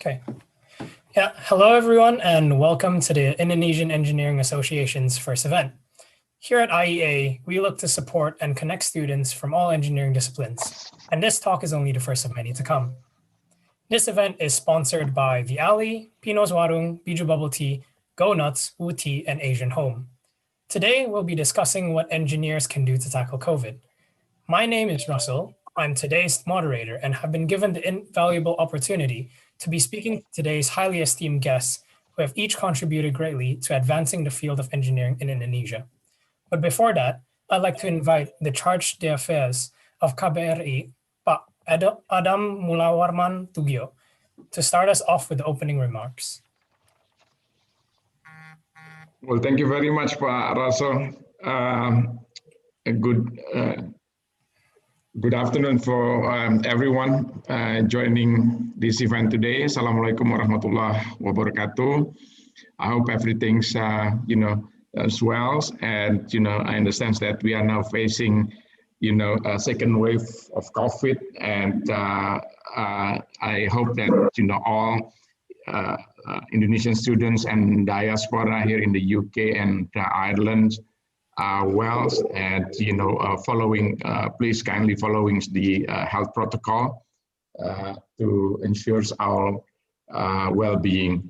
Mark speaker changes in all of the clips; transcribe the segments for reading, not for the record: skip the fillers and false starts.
Speaker 1: Okay. Yeah. Hello, everyone, and welcome to the Indonesian Engineering Association's first event. Here at IEA, we look to support and connect students from all engineering disciplines, and this talk is only the first of many to come. This event is sponsored by The Alley, Pino's Warung, Biju Bubble Tea, Go Nuts, Wu Tea, and Asian Home. Today, we'll be discussing what engineers can do to tackle COVID. My name is Russell. I'm today's moderator and have been given the invaluable opportunity to be speaking to today's highly esteemed guests who have each contributed greatly to advancing the field of engineering in Indonesia. But before that, I'd like to invite the Charge d'Affaires of KBRI, Pak Adam Mulawarman Tugio, to start us off with the opening remarks.
Speaker 2: Well, thank you very much, Pak Russell. Good afternoon for everyone joining this event today. Assalamualaikum warahmatullahi wabarakatuh. I hope everything's as well, and I understand that we are now facing a second wave of COVID, and I hope that all Indonesian students and diaspora here in the UK and Ireland are well, and please kindly following the health protocol to ensure our well-being.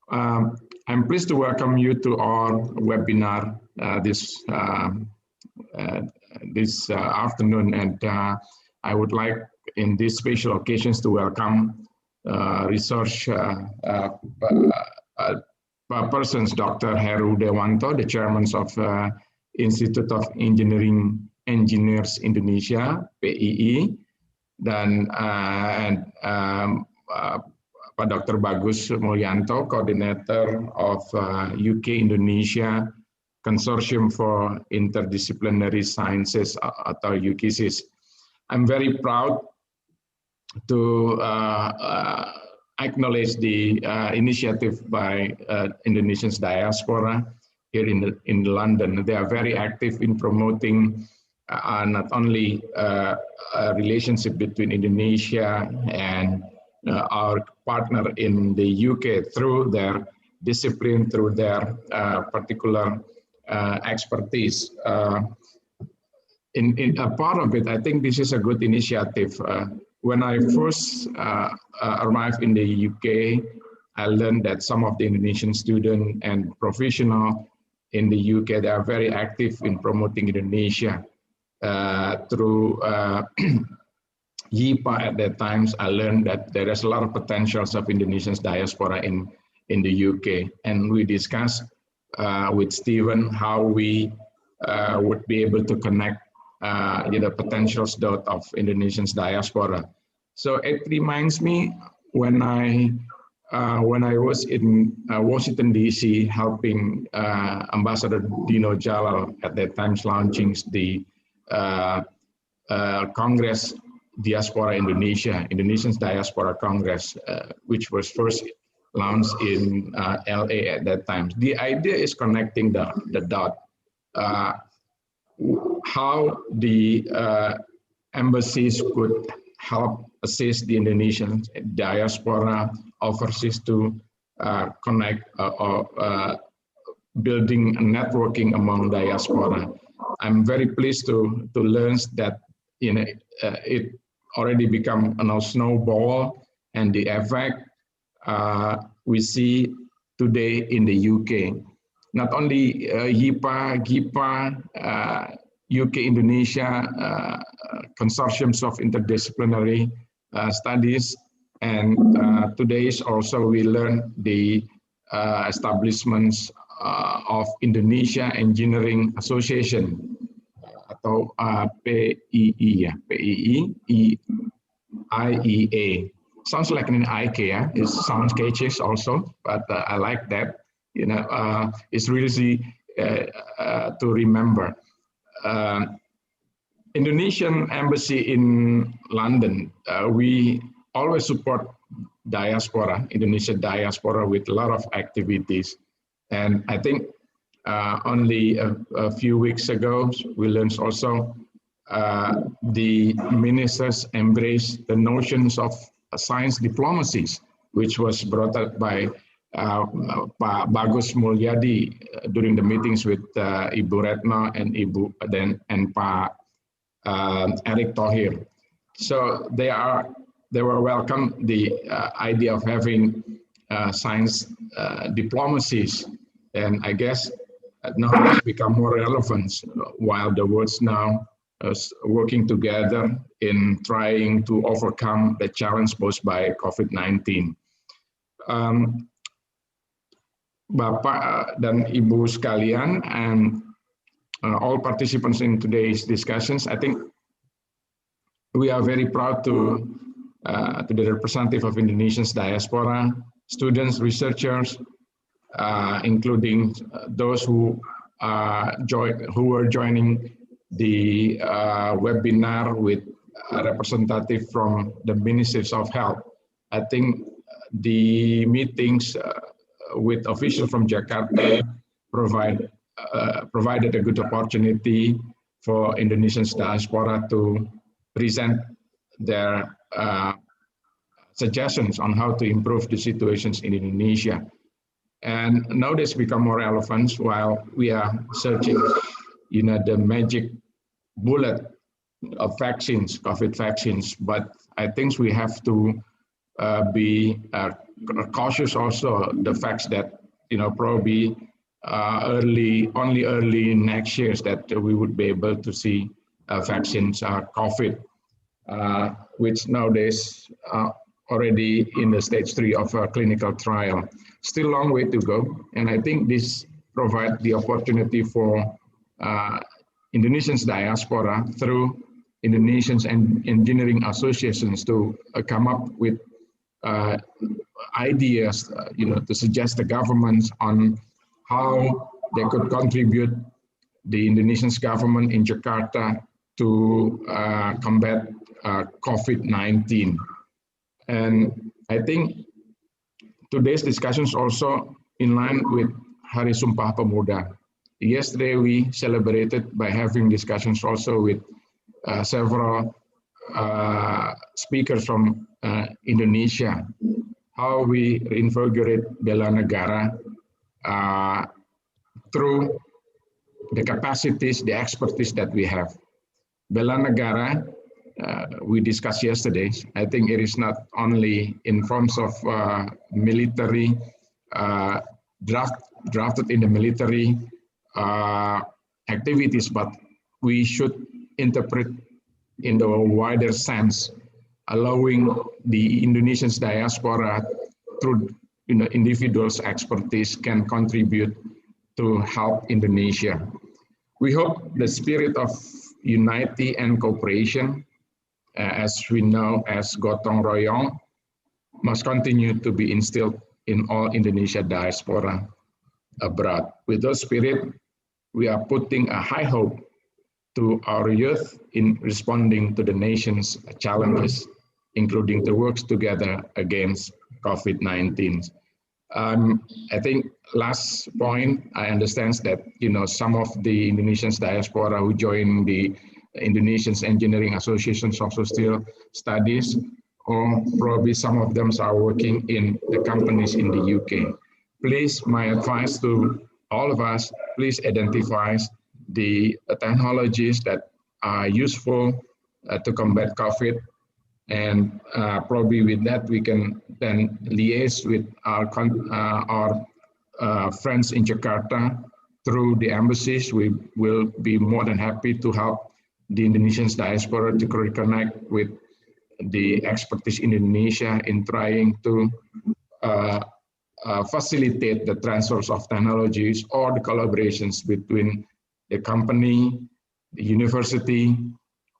Speaker 2: I'm pleased to welcome you to our webinar this afternoon, and I would like in these special occasions to welcome research persons, Dr. Heru Dewanto, the chairman of Institute of Engineers Indonesia, PEE, dan Pak Dr. Bagus Mulyanto, coordinator of UK Indonesia Consortium for Interdisciplinary Sciences atau UKSIS. I'm very proud to acknowledge the initiative by Indonesian diaspora here in London. They are very active in promoting not only a relationship between Indonesia and our partner in the UK through their discipline, through their particular expertise. In a part of it, I think this is a good initiative. When I first arrived in the UK, I learned that some of the Indonesian students and professionals in the UK, they are very active in promoting Indonesia through YIPA. At that times, I learned that there is a lot of potentials of Indonesian diaspora in the UK, and we discussed with Stephen how we would be able to connect the potentials of Indonesian diaspora. So it reminds me when I was in Washington DC helping Ambassador Dino Jalal at that time launching the Congress Diaspora Indonesia, Indonesian Diaspora Congress, which was first launched in LA at that time. The idea is connecting the dot. How the embassies could help assist the Indonesian diaspora overseas to connect or building and networking among diaspora. I'm very pleased to learn that it already become a snowball, and the effect we see today in the UK. Not only YIPA, GIPA, UK Indonesia consortiums of interdisciplinary studies, and today also we learn the establishments of Indonesian Engineering Association atau PEE, IEA. Sounds like an IKEA. It sounds catchy also, but I like that. It's really to remember. Indonesian Embassy in London, we always support diaspora, Indonesian diaspora, with a lot of activities. And I think only a few weeks ago, we learned also the ministers embrace the notions of science diplomacies which was brought up by Bagus Muljadi during the meetings with Ibu Retno and Pak Erick Thohir. So they were welcome the idea of having science diplomacies, and I guess now it's become more relevant while the world's now working together in trying to overcome the challenge posed by COVID-19. Bapak dan Ibu sekalian, and all participants in today's discussions, I think we are very proud to the representative of Indonesians diaspora, students, researchers, including those who were joining the webinar with a representative from the Ministries of Health. I think the meetings with officials from Jakarta provided a good opportunity for Indonesians diaspora to present their suggestions on how to improve the situations in Indonesia. And now this become more relevant while we are searching, the magic bullet of vaccines, COVID vaccines. But I think we have to be cautious also the facts that, probably only early next year that we would be able to see vaccines COVID, which nowadays already in the stage 3 of a clinical trial. Still a long way to go. And I think this provides the opportunity for Indonesians diaspora through Indonesians Engineering Associations to come up with ideas, to suggest the governments on how they could contribute the Indonesian government in Jakarta to combat COVID-19. And I think today's discussion is also in line with Hari Sumpah Pemuda. Yesterday we celebrated by having discussions also with several speakers from Indonesia, how we reinvigorate bela negara through the capacities, the expertise that we have. Bela negara, we discussed yesterday, I think it is not only in forms of military, drafted in the military activities, but we should interpret in the wider sense, allowing the Indonesian diaspora through individuals' expertise can contribute to help Indonesia. We hope the spirit of unity and cooperation, as we know as gotong royong, must continue to be instilled in all Indonesia diaspora abroad. With that spirit, we are putting a high hope to our youth in responding to the nation's challenges, including the works together against COVID-19. I think last point, I understand that some of the Indonesian diaspora who join the Indonesian Engineering Association also still studies, or probably some of them are working in the companies in the UK. Please, my advice to all of us, please identify the technologies that are useful to combat COVID, and probably with that we can then liaise with our friends in Jakarta through the embassies. We will be more than happy to help the Indonesian diaspora to reconnect with the expertise in Indonesia in trying to facilitate the transfers of technologies or the collaborations between the company, the university,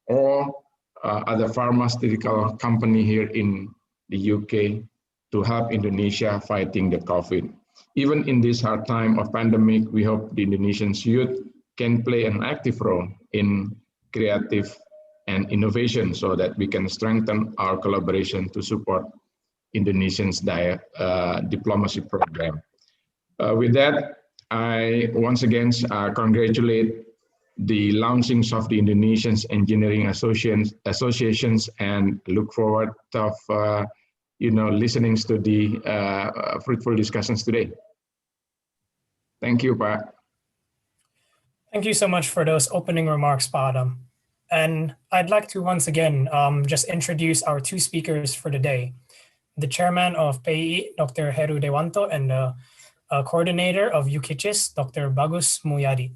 Speaker 2: or other pharmaceutical company here in the UK to help Indonesia fighting the COVID. Even in this hard time of pandemic, we hope the Indonesian youth can play an active role in creative and innovation so that we can strengthen our collaboration to support Indonesian's diplomacy program. With that, I once again congratulate the launchings of the Indonesian Engineering Associations and look forward of listening to the fruitful discussions today. Thank you, Pak.
Speaker 1: Thank you so much for those opening remarks, Pak Adam. And I'd like to once again just introduce our two speakers for the day. The chairman of PEI, Dr. Heru Dewanto, and the coordinator of UKCHIS, Dr. Bagus Muljadi.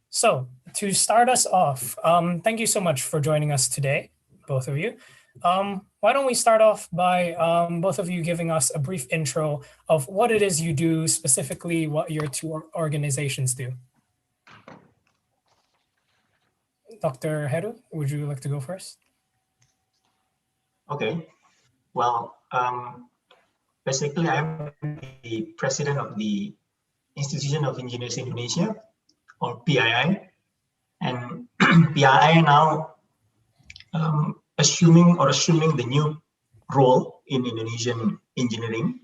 Speaker 1: So to start us off, thank you so much for joining us today, both of you. Why don't we start off by both of you giving us a brief intro of what it is you do, specifically what your two organizations do. Dr. Heru, would you like to go first?
Speaker 3: Okay. Well, basically, I'm the president of the Institution of Engineers in Indonesia, or PII, and PII now assuming the new role in Indonesian engineering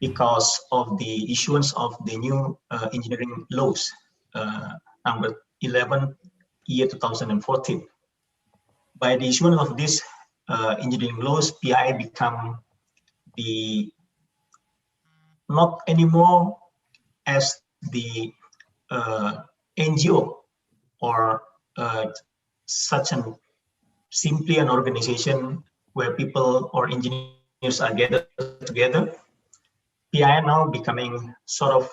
Speaker 3: because of the issuance of the new engineering laws, number 11, year 2014. By the issuance of this engineering laws, PII become the not anymore as the NGO or such an simply an organization where people or engineers are gathered together. PII now becoming sort of,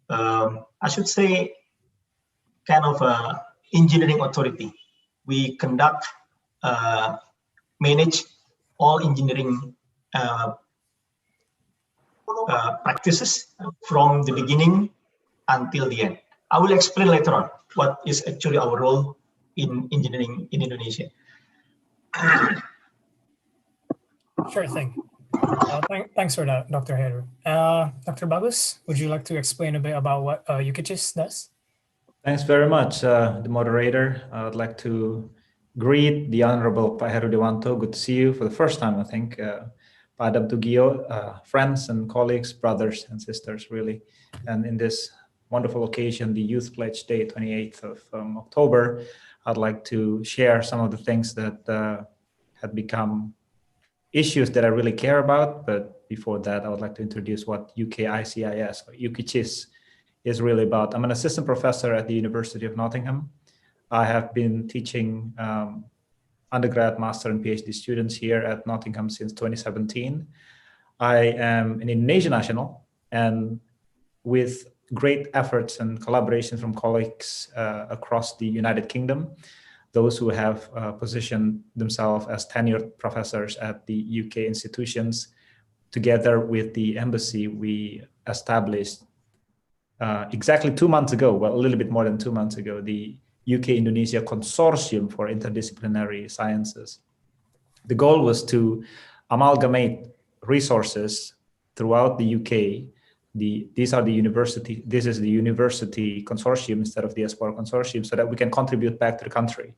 Speaker 3: I should say, kind of a engineering authority. We conduct, manage all engineering practices from the beginning until the end. I will explain later on what is actually our role in engineering in Indonesia.
Speaker 1: Sure thing. Thanks for that, Dr. Heru. Dr. Bagus, would you like to explain a bit about what UKCHIS does?
Speaker 4: Thanks very much, the moderator. I would like to greet the Honorable Pak Heru Dewanto. Good to see you for the first time, I think. Pak Adam Tugio, friends and colleagues, brothers and sisters, really. And in this wonderful occasion, the Youth Pledge Day, 28th of October, I'd like to share some of the things that had become issues that I really care about. But before that, I would like to introduce what UKICIS, or UKCHIS, is really about. I'm an assistant professor at the University of Nottingham. I have been teaching undergrad, master, and PhD students here at Nottingham since 2017. I am an Indonesian national, and with great efforts and collaboration from colleagues across the United Kingdom, those who have positioned themselves as tenured professors at the UK institutions, together with the embassy, we established exactly 2 months ago, well, a little bit more than 2 months ago, the UK-Indonesia Consortium for Interdisciplinary Sciences. The goal was to amalgamate resources throughout the UK. This is the university consortium instead of the diaspora consortium, so that we can contribute back to the country.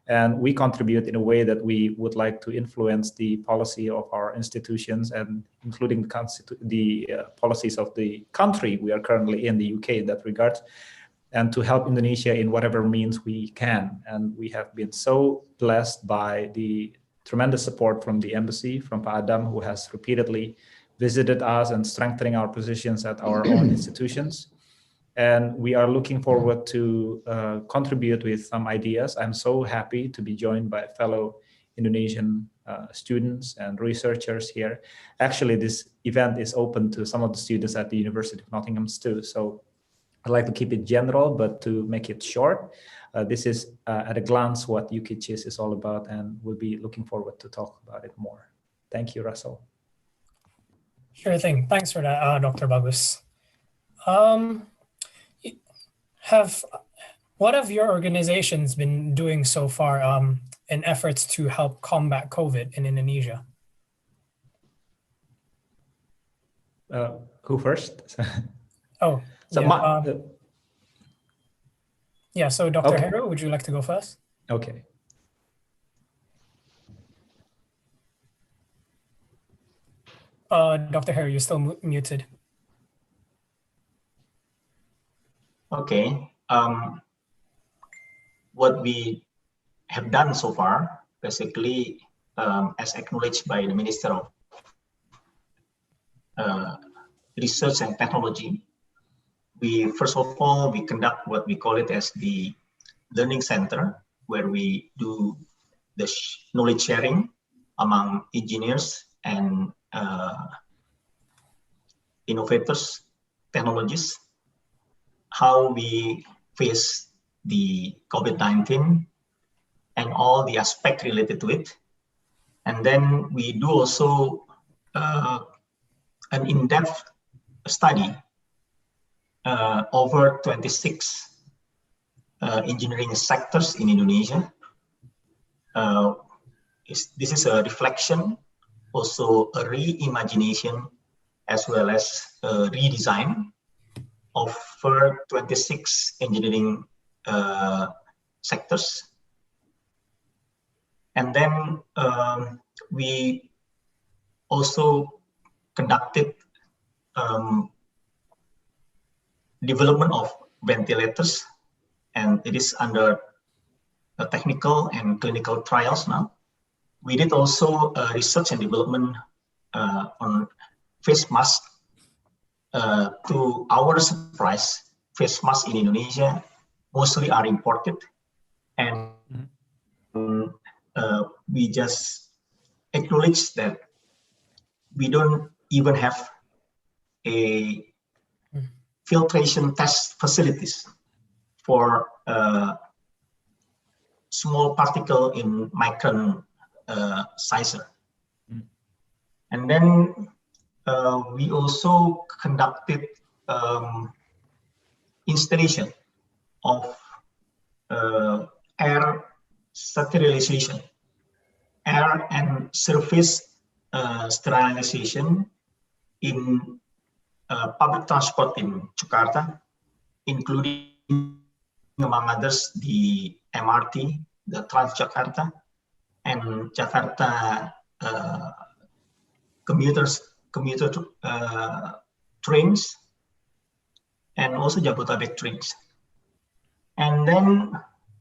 Speaker 4: And we contribute in a way that we would like to influence the policy of our institutions, and including the policies of the country we are currently in, the UK, in that regard, and to help Indonesia in whatever means we can. And we have been so blessed by the tremendous support from the embassy, from Pak Adam, who has repeatedly visited us and strengthening our positions at our own institutions. And we are looking forward to contribute with some ideas. I'm so happy to be joined by fellow Indonesian students and researchers here. Actually, this event is open to some of the students at the University of Nottingham too. So I'd like to keep it general, but to make it short, this is at a glance what UKCHIS is all about, and we'll be looking forward to talk about it more. Thank you, Russell.
Speaker 1: Sure thing. Thanks for that, Dr. Bagus. What have your organizations been doing so far in efforts to help combat COVID in Indonesia?
Speaker 4: Who first?
Speaker 1: Oh,
Speaker 4: so
Speaker 1: yeah. So Dr.
Speaker 4: Okay.
Speaker 1: Heru, would you like to go first?
Speaker 4: Okay.
Speaker 1: Dr. Heru, you're still muted.
Speaker 3: Okay. What we have done so far, basically, as acknowledged by the Minister of research and technology. First of all, we conduct what we call it as the learning center, where we do the knowledge sharing among engineers and innovators, technologists, how we face the COVID-19 and all the aspects related to it. And then we do also an in-depth study over 26 engineering sectors in Indonesia. This is a reflection, also a reimagination, as well as a redesign of 26 engineering sectors. And then we also conducted development of ventilators, and it is under technical and clinical trials now. We did also research and development on face mask. To our surprise, face masks in Indonesia mostly are imported, and we just acknowledge that we don't even have a filtration test facilities for small particle in micron sizer. And then we also conducted installation of air sterilization, air and surface sterilization in public transport in Jakarta, including, among others, the MRT, the Transjakarta, and Jakarta commuter trains, and also Jabodetabek trains. And then,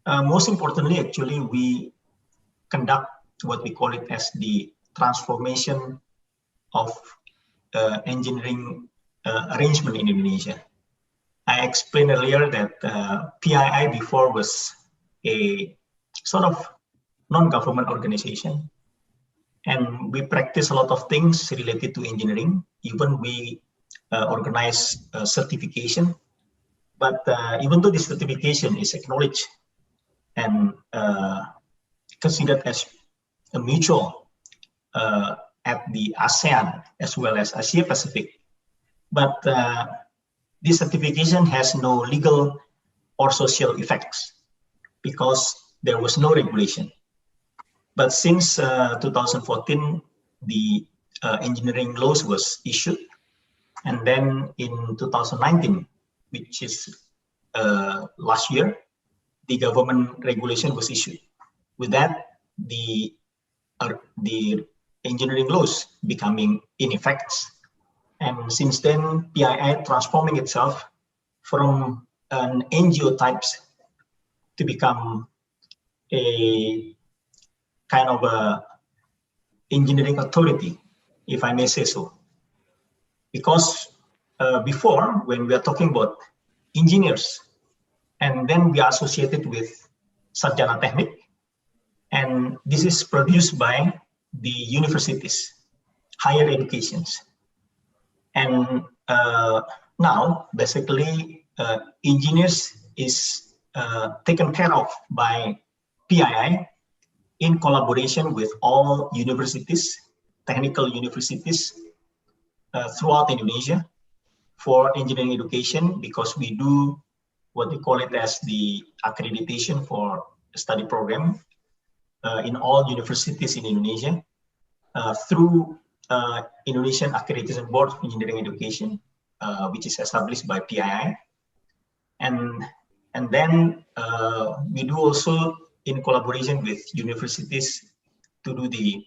Speaker 3: most importantly, actually, we conduct what we call it as the transformation of engineering arrangement in Indonesia. I explained earlier that PII before was a sort of non-government organization, and we practice a lot of things related to engineering. Even we organize certification, but even though this certification is acknowledged and considered as a mutual at the ASEAN as well as Asia Pacific, but this certification has no legal or social effects because there was no regulation. But since 2014, the engineering laws was issued, and then in 2019, which is last year, the government regulation was issued. With that, the engineering laws becoming in effect, and since then, PII transforming itself from an NGO types to become a kind of a engineering authority, if I may say so. Because before, when we are talking about engineers, and then we are associated with Sarjana Teknik, and this is produced by the universities, higher educations. And now, basically, engineers is taken care of by PII in collaboration with all universities, technical universities throughout Indonesia for engineering education, because we do what we call it as the accreditation for study program in all universities in Indonesia through Indonesian Accreditation Board of Engineering Education, which is established by PII. And then we do also in collaboration with universities to do the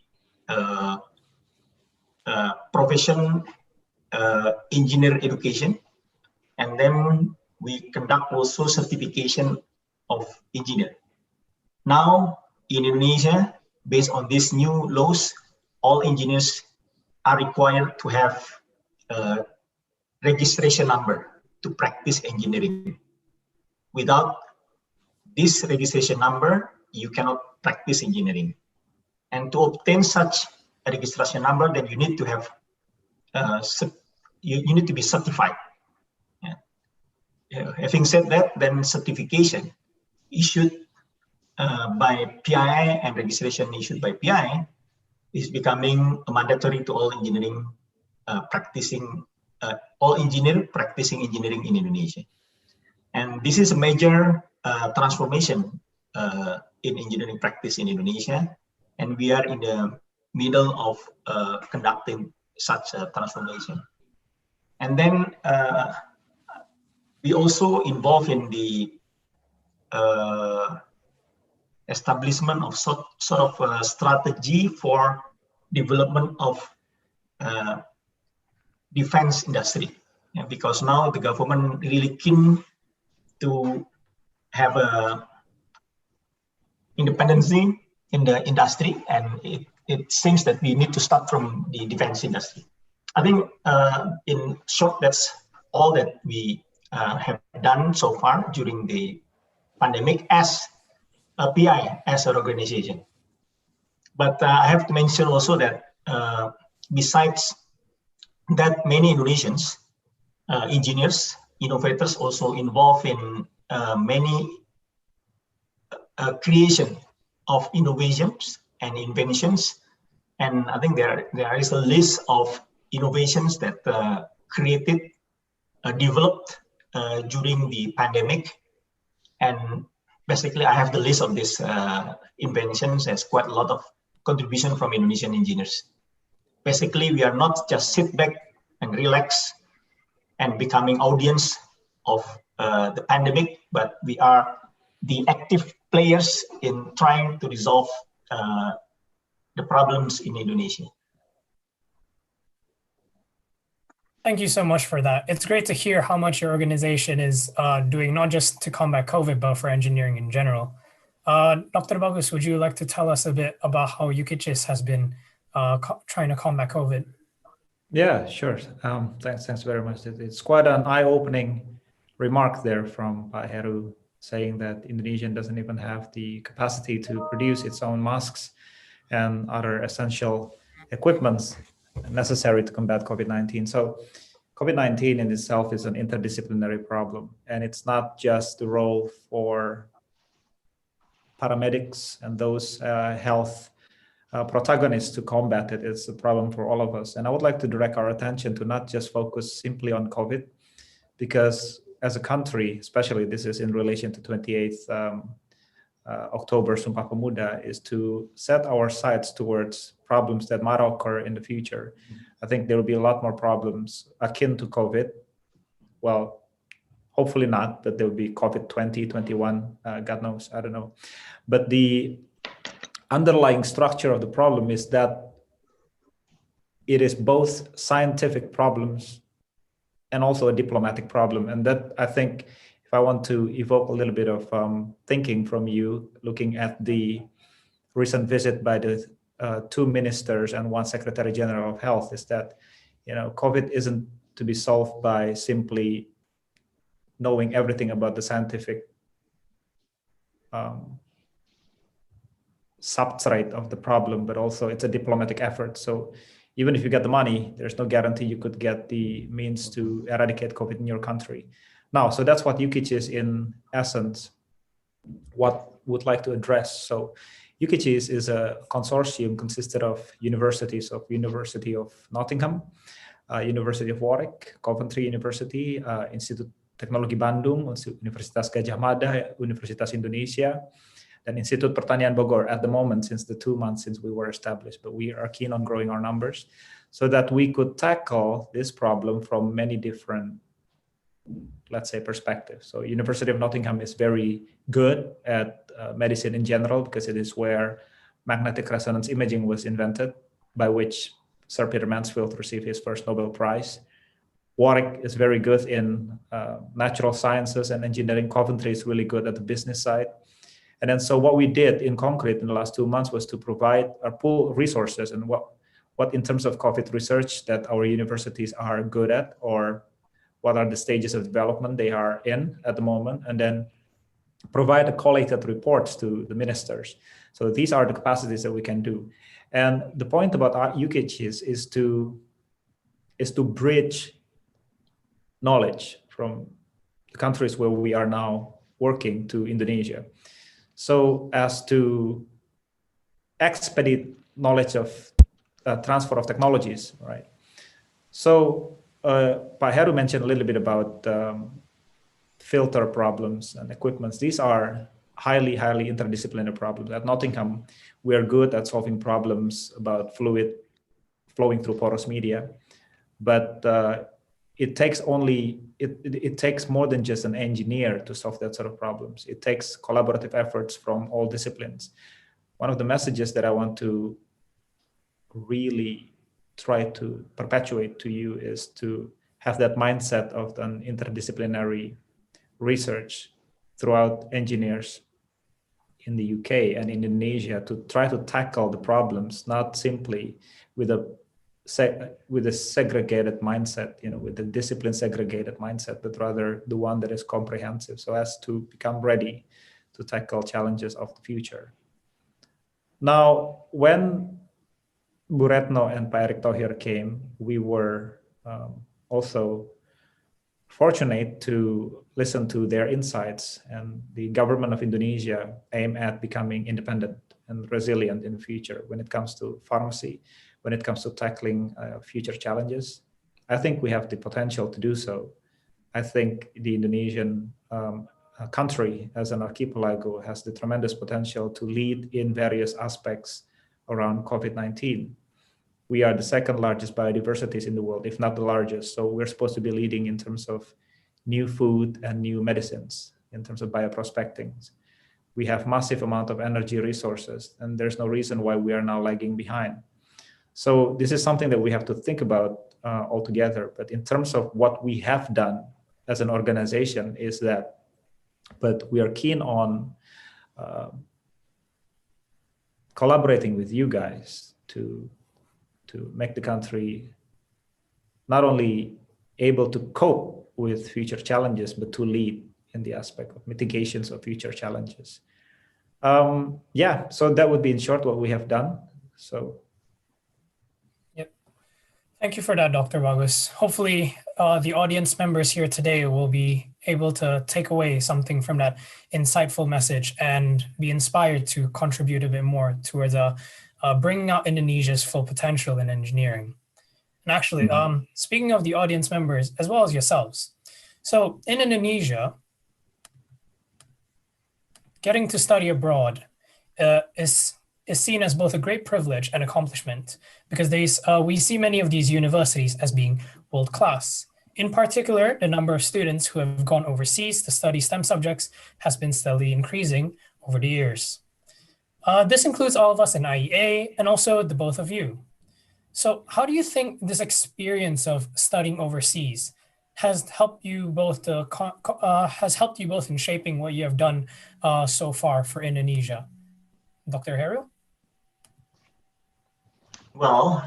Speaker 3: profession engineer education, and then we conduct also certification of engineer. Now in Indonesia, based on these new laws, all engineers are required to have registration number to practice engineering. Without this registration number, you cannot practice engineering. And to obtain such a registration number, then you need to have you need to be certified. Having said that, then certification issued by PII and registration issued by PII is becoming mandatory to all engineering all engineers practicing engineering in Indonesia. And this is a major transformation in engineering practice in Indonesia, and we are in the middle of conducting such a transformation. And then we also involved in the establishment of sort of a strategy for development of defense industry, because now the government really keen to have a independency in the industry, and it seems that we need to start from the defense industry. I think in short, that's all that we have done so far during the pandemic as a PI, as an organization. But I have to mention also that besides that, many Indonesians, engineers, innovators also involved in many creation of innovations and inventions. And I think there is a list of innovations that created, developed during the pandemic. And basically, I have the list of these inventions as quite a lot of contribution from Indonesian engineers. Basically, we are not just sit back and relax and becoming audience of the pandemic, but we are the active players in trying to resolve the problems in Indonesia.
Speaker 1: Thank you so much for that. It's great to hear how much your organization is doing, not just to combat COVID, but for engineering in general. Dr. Bagus, would you like to tell us a bit about how UKCHIS has been trying to combat COVID?
Speaker 4: Yeah, sure. Thanks very much. It's quite an eye-opening remark there from Heru, saying that Indonesia doesn't even have the capacity to produce its own masks and other essential equipments necessary to combat COVID-19. So COVID-19 in itself is an interdisciplinary problem, and it's not just the role for paramedics and those health protagonists to combat it. It's a problem for all of us. And I would like to direct our attention to not just focus simply on COVID, because as a country, especially this is in relation to 28th October Sumpah Pemuda, is to set our sights towards problems that might occur in the future. I think there will be a lot more problems akin to COVID. Well, hopefully not, but there will be COVID 2021, God knows, I don't know. But the underlying structure of the problem is that it is both scientific problems and also a diplomatic problem. And that, I think, if I want to evoke a little bit of thinking from you, looking at the recent visit by the two ministers and one Secretary General of Health, is that, you know, COVID isn't to be solved by simply knowing everything about the scientific substrate of the problem, but also it's a diplomatic effort. So even if you get the money, there's no guarantee you could get the means to eradicate COVID in your country. Now, so that's what UKCHIS in essence, what would like to address. So UKCHIS is a consortium consisted of universities of University of Nottingham, University of Warwick, Coventry University, Institut Teknologi Bandung, Universitas Gadjah Mada, Universitas Indonesia, and Institut Pertanian Bogor at the moment, since the 2 months since we were established. But we are keen on growing our numbers so that we could tackle this problem from many different, let's say, perspectives. So University of Nottingham is very good at medicine in general, because it is where magnetic resonance imaging was invented, by which Sir Peter Mansfield received his first Nobel Prize. Warwick is very good in natural sciences and engineering. Coventry is really good at the business side. And then so what we did in concrete in the last 2 months was to provide or pool resources. And what what in terms of COVID research that our universities are good at, or what are the stages of development they are in at the moment, and then provide collated reports to the ministers. So these are the capacities that we can do. And the point about our UKHs is to bridge knowledge from the countries where we are now working to Indonesia, so as to expedite knowledge of transfer of technologies, right? So Pak Heru mentioned a little bit about filter problems and equipments. These are highly interdisciplinary problems. At Nottingham, we are good at solving problems about fluid flowing through porous media, but it takes more than just an engineer to solve that sort of problems. It takes collaborative efforts from all disciplines. One of the messages that I want to really try to perpetuate to you is to have that mindset of an interdisciplinary research throughout engineers in the UK and in Indonesia, to try to tackle the problems not simply with a segregated mindset, with the discipline segregated mindset, but rather the one that is comprehensive, so as to become ready to tackle challenges of the future. Now, when Bu Retno and Pak Erick Thohir came, we were also fortunate to listen to their insights, and the government of Indonesia aim at becoming independent and resilient in the future when it comes to pharmacy, when it comes to tackling future challenges. I think we have the potential to do so. I think the Indonesian country as an archipelago has the tremendous potential to lead in various aspects around COVID-19. We are the second largest biodiversities in the world, if not the largest. So we're supposed to be leading in terms of new food and new medicines, in terms of bioprospecting. We have massive amount of energy resources, and there's no reason why we are now lagging behind. So this is something that we have to think about altogether. But in terms of what we have done as an organization is that, but we are keen on collaborating with you guys to make the country not only able to cope with future challenges, but to lead in the aspect of mitigations of future challenges. Yeah, so that would be in short what we have done. So.
Speaker 1: Yep. Thank you for that, Dr. Bagus. Hopefully the audience members here today will be able to take away something from that insightful message and be inspired to contribute a bit more towards bringing out Indonesia's full potential in engineering. And actually, speaking of the audience members, as well as yourselves, so in Indonesia, getting to study abroad is seen as both a great privilege and accomplishment, because we see many of these universities as being world-class. In particular, the number of students who have gone overseas to study STEM subjects has been steadily increasing over the years. This includes all of us in IEA and also the both of you. So how do you think this experience of studying overseas has helped you both in shaping what you have done so far for Indonesia? Dr. Heru?
Speaker 3: Well,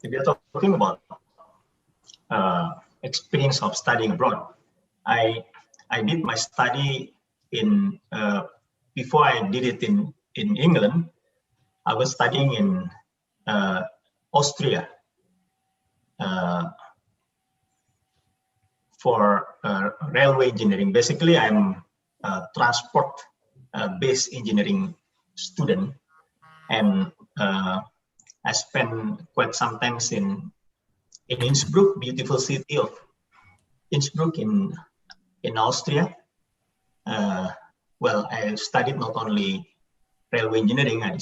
Speaker 3: if you're talking about experience of studying abroad, I did my study in before I did it in England. I was studying in Austria for railway engineering. Basically, I'm a transport-based engineering student, and I spent quite some time in Innsbruck, beautiful city of Innsbruck in Austria. Well, I studied not only railway engineering. I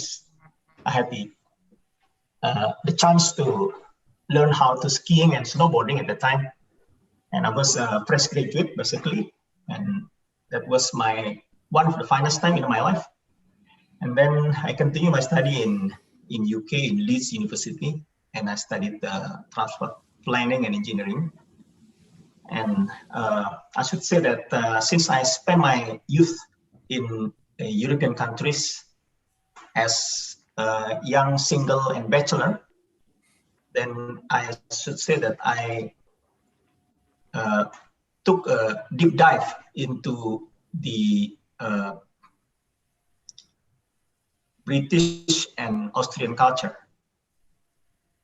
Speaker 3: had the chance to learn how to skiing and snowboarding at the time, and I was a fresh graduate basically, and that was one of the finest time in my life. And then I continued my study in UK in Leeds University, and I studied transport planning and engineering. And I should say that since I spent my youth in European countries as a young single and bachelor, then I should say that I took a deep dive into the British and Austrian culture.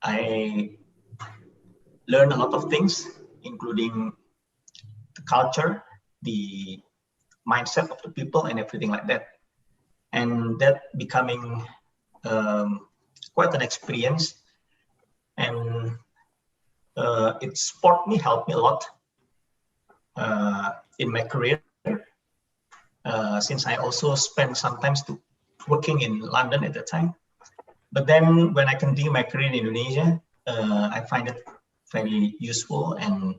Speaker 3: I learned a lot of things, including the culture, the mindset of the people, and everything like that. And that becoming quite an experience, and it helped me a lot in my career, since I also spent sometimes working in London at that time. But then when I continue my career in Indonesia, I find it very useful, and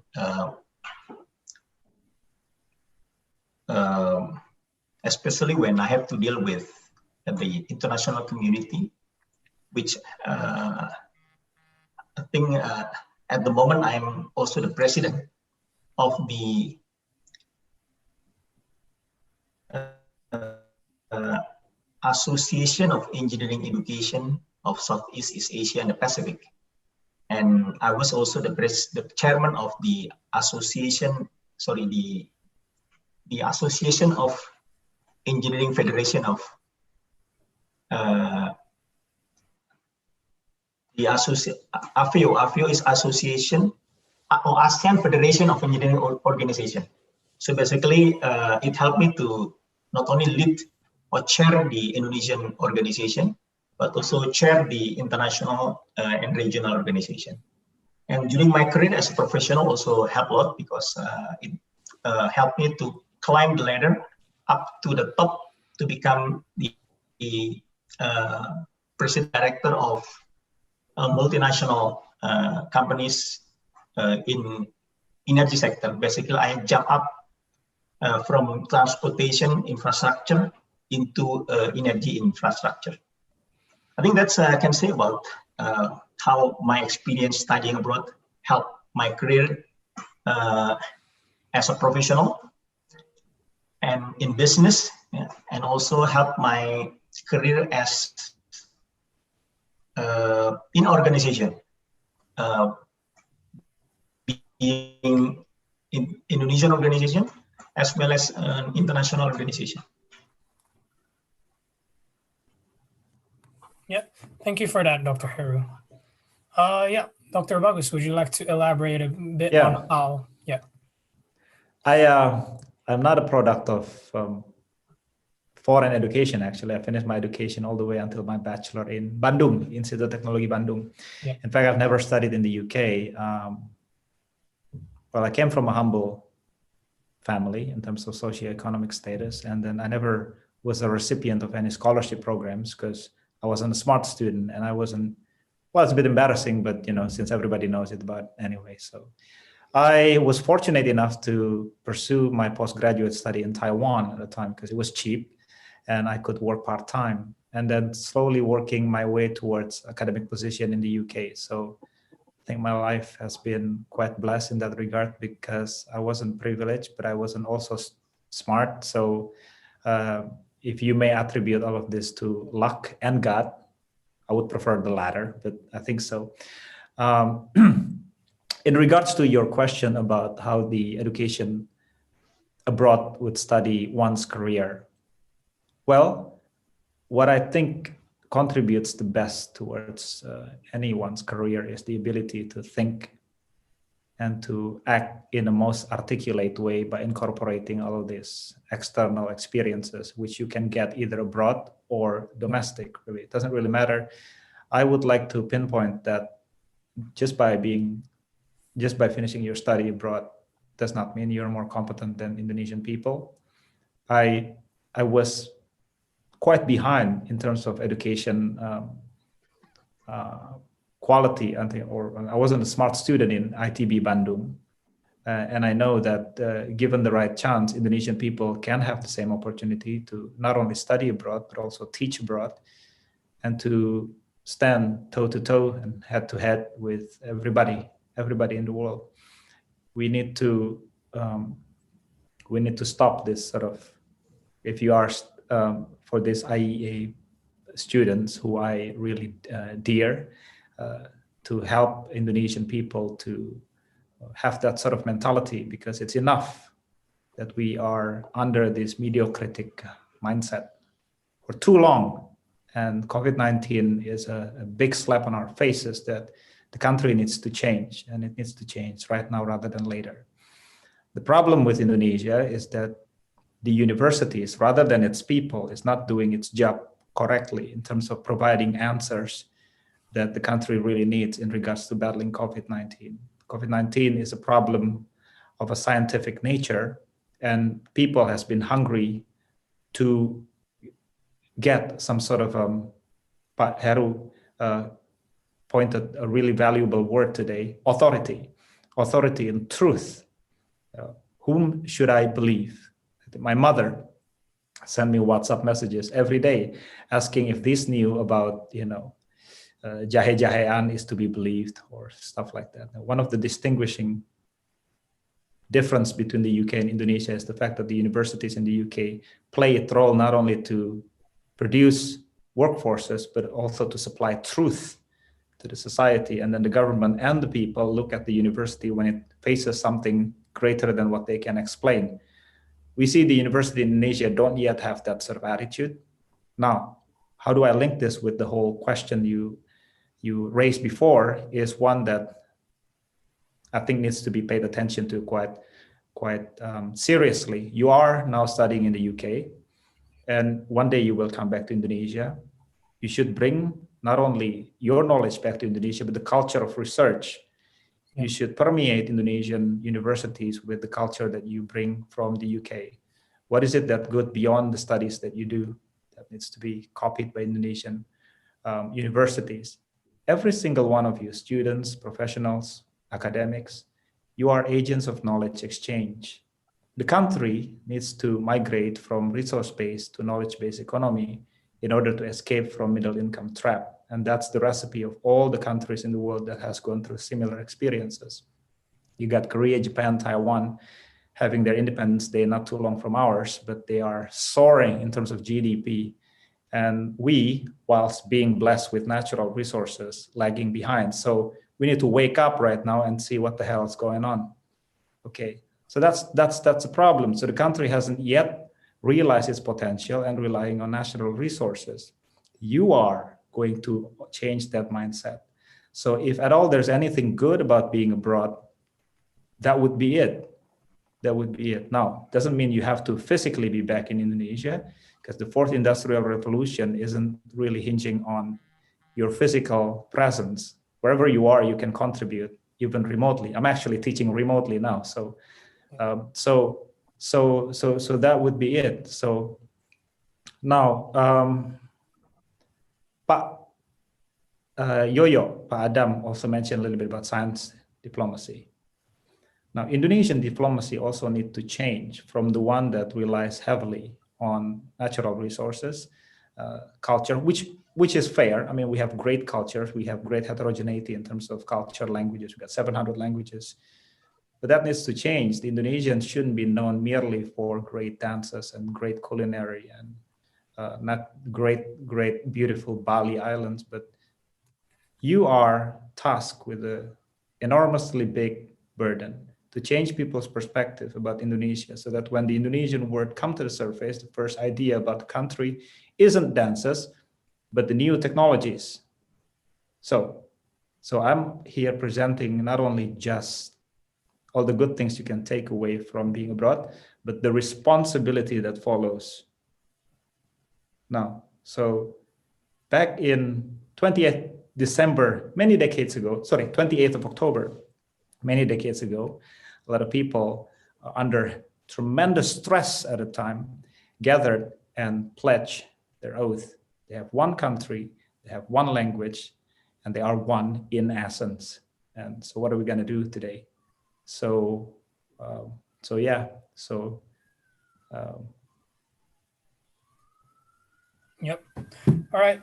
Speaker 3: especially when I have to deal with the international community, which I think at the moment I'm also the president of the Association of Engineering Education of Southeast East Asia and the Pacific. And I was also the chairman of the association, the Association of Engineering Federation of the AFEO. AFEO is Association or ASEAN Federation of Engineering Organization. So basically, it helped me to not only lead or chair the Indonesian organization, but also chair the international and regional organization. And during my career as a professional also helped a lot, because it helped me to climb the ladder up to the top to become the president director of multinational companies in energy sector. Basically, I jump up from transportation infrastructure into energy infrastructure. I think that's I can say about how my experience studying abroad helped my career as a professional and in business, and also helped my career as in organization, being in Indonesian organization as well as an international organization.
Speaker 1: Yeah, thank you for that, Dr. Heru. Yeah, Dr. Bagus, would you like to elaborate a bit on how? Yeah.
Speaker 4: I'm not a product of foreign education, actually. I finished my education all the way until my bachelor in Bandung, Institut Teknologi Bandung.
Speaker 1: Yeah.
Speaker 4: In fact, I've never studied in the UK. Well, I came from a humble family in terms of socioeconomic status, and then I never was a recipient of any scholarship programs because I wasn't a smart student, and I wasn't, well, it's a bit embarrassing, but since everybody knows it, but anyway, so I was fortunate enough to pursue my postgraduate study in Taiwan at the time because it was cheap and I could work part-time, and then slowly working my way towards academic position in the UK. So I think my life has been quite blessed in that regard, because I wasn't privileged, but I wasn't also smart. So if you may attribute all of this to luck and God, I would prefer the latter, but I think so. In regards to your question about how the education abroad would study one's career, well, what I think contributes the best towards anyone's career is the ability to think and to act in the most articulate way by incorporating all of these external experiences, which you can get either abroad or domestic. Really, it doesn't really matter. I would like to pinpoint that just by finishing your study abroad does not mean you're more competent than Indonesian people. I was quite behind in terms of education quality, or I wasn't a smart student in ITB Bandung. And I know that given the right chance, Indonesian people can have the same opportunity to not only study abroad, but also teach abroad, and to stand toe to toe and head to head with everybody in the world. We need to stop this sort of, if you are for this IEA students who I really dear, to help Indonesian people to have that sort of mentality, because it's enough that we are under this mediocrity mindset for too long. And COVID-19 is a big slap on our faces that the country needs to change, and it needs to change right now rather than later. The problem with Indonesia is that the universities, rather than its people, is not doing its job correctly in terms of providing answers that the country really needs in regards to battling COVID-19. COVID-19 is a problem of a scientific nature, and people has been hungry to get some sort of, Heru pointed a really valuable word today, authority and truth. Whom should I believe? My mother sent me WhatsApp messages every day asking if this knew about, jahe-jahean is to be believed or stuff like that. One of the distinguishing difference between the UK and Indonesia is the fact that the universities in the UK play its role not only to produce workforces, but also to supply truth to the society. And then the government and the people look at the university when it faces something greater than what they can explain. We see the university in Indonesia don't yet have that sort of attitude. Now, how do I link this with the whole question you raised before is one that I think needs to be paid attention to quite seriously. You are now studying in the UK, and one day you will come back to Indonesia. You should bring not only your knowledge back to Indonesia, but the culture of research. You should permeate Indonesian universities with the culture that you bring from the UK. What is it that good beyond the studies that you do that needs to be copied by Indonesian universities? Every single one of you, students, professionals, academics, you are agents of knowledge exchange. The country needs to migrate from resource-based to knowledge-based economy in order to escape from middle income trap. And that's the recipe of all the countries in the world that has gone through similar experiences. You got Korea, Japan, Taiwan having their Independence Day not too long from ours, but they are soaring in terms of GDP. And we, whilst being blessed with natural resources, lagging behind. So we need to wake up right now and see what the hell is going on. Okay, so that's a problem. So the country hasn't yet realized its potential and relying on national resources. You are going to change that mindset. So if at all there's anything good about being abroad, that would be it. That would be it. Now, doesn't mean you have to physically be back in Indonesia, because the fourth industrial revolution isn't really hinging on your physical presence. Wherever you are, you can contribute even remotely. I'm actually teaching remotely now. So that would be it. So now, Pak Pak Adam also mentioned a little bit about science diplomacy. Now, Indonesian diplomacy also needs to change from the one that relies heavily on natural resources, culture, which is fair. I mean, we have great cultures, we have great heterogeneity in terms of culture, languages. We've got 700 languages, but that needs to change. The Indonesians shouldn't be known merely for great dances and great culinary and not great, beautiful Bali Islands, but you are tasked with an enormously big burden to change people's perspective about Indonesia, so that when the Indonesian word comes to the surface, the first idea about the country isn't dances, but the new technologies. So I'm here presenting not only just all the good things you can take away from being abroad, but the responsibility that follows. Now, so back in 28th December, 28th of October, many decades ago, a lot of people under tremendous stress at the time gathered and pledged their oath. They have one country, they have one language, and they are one in essence. And so what are we going to do today?
Speaker 1: Yep. All right.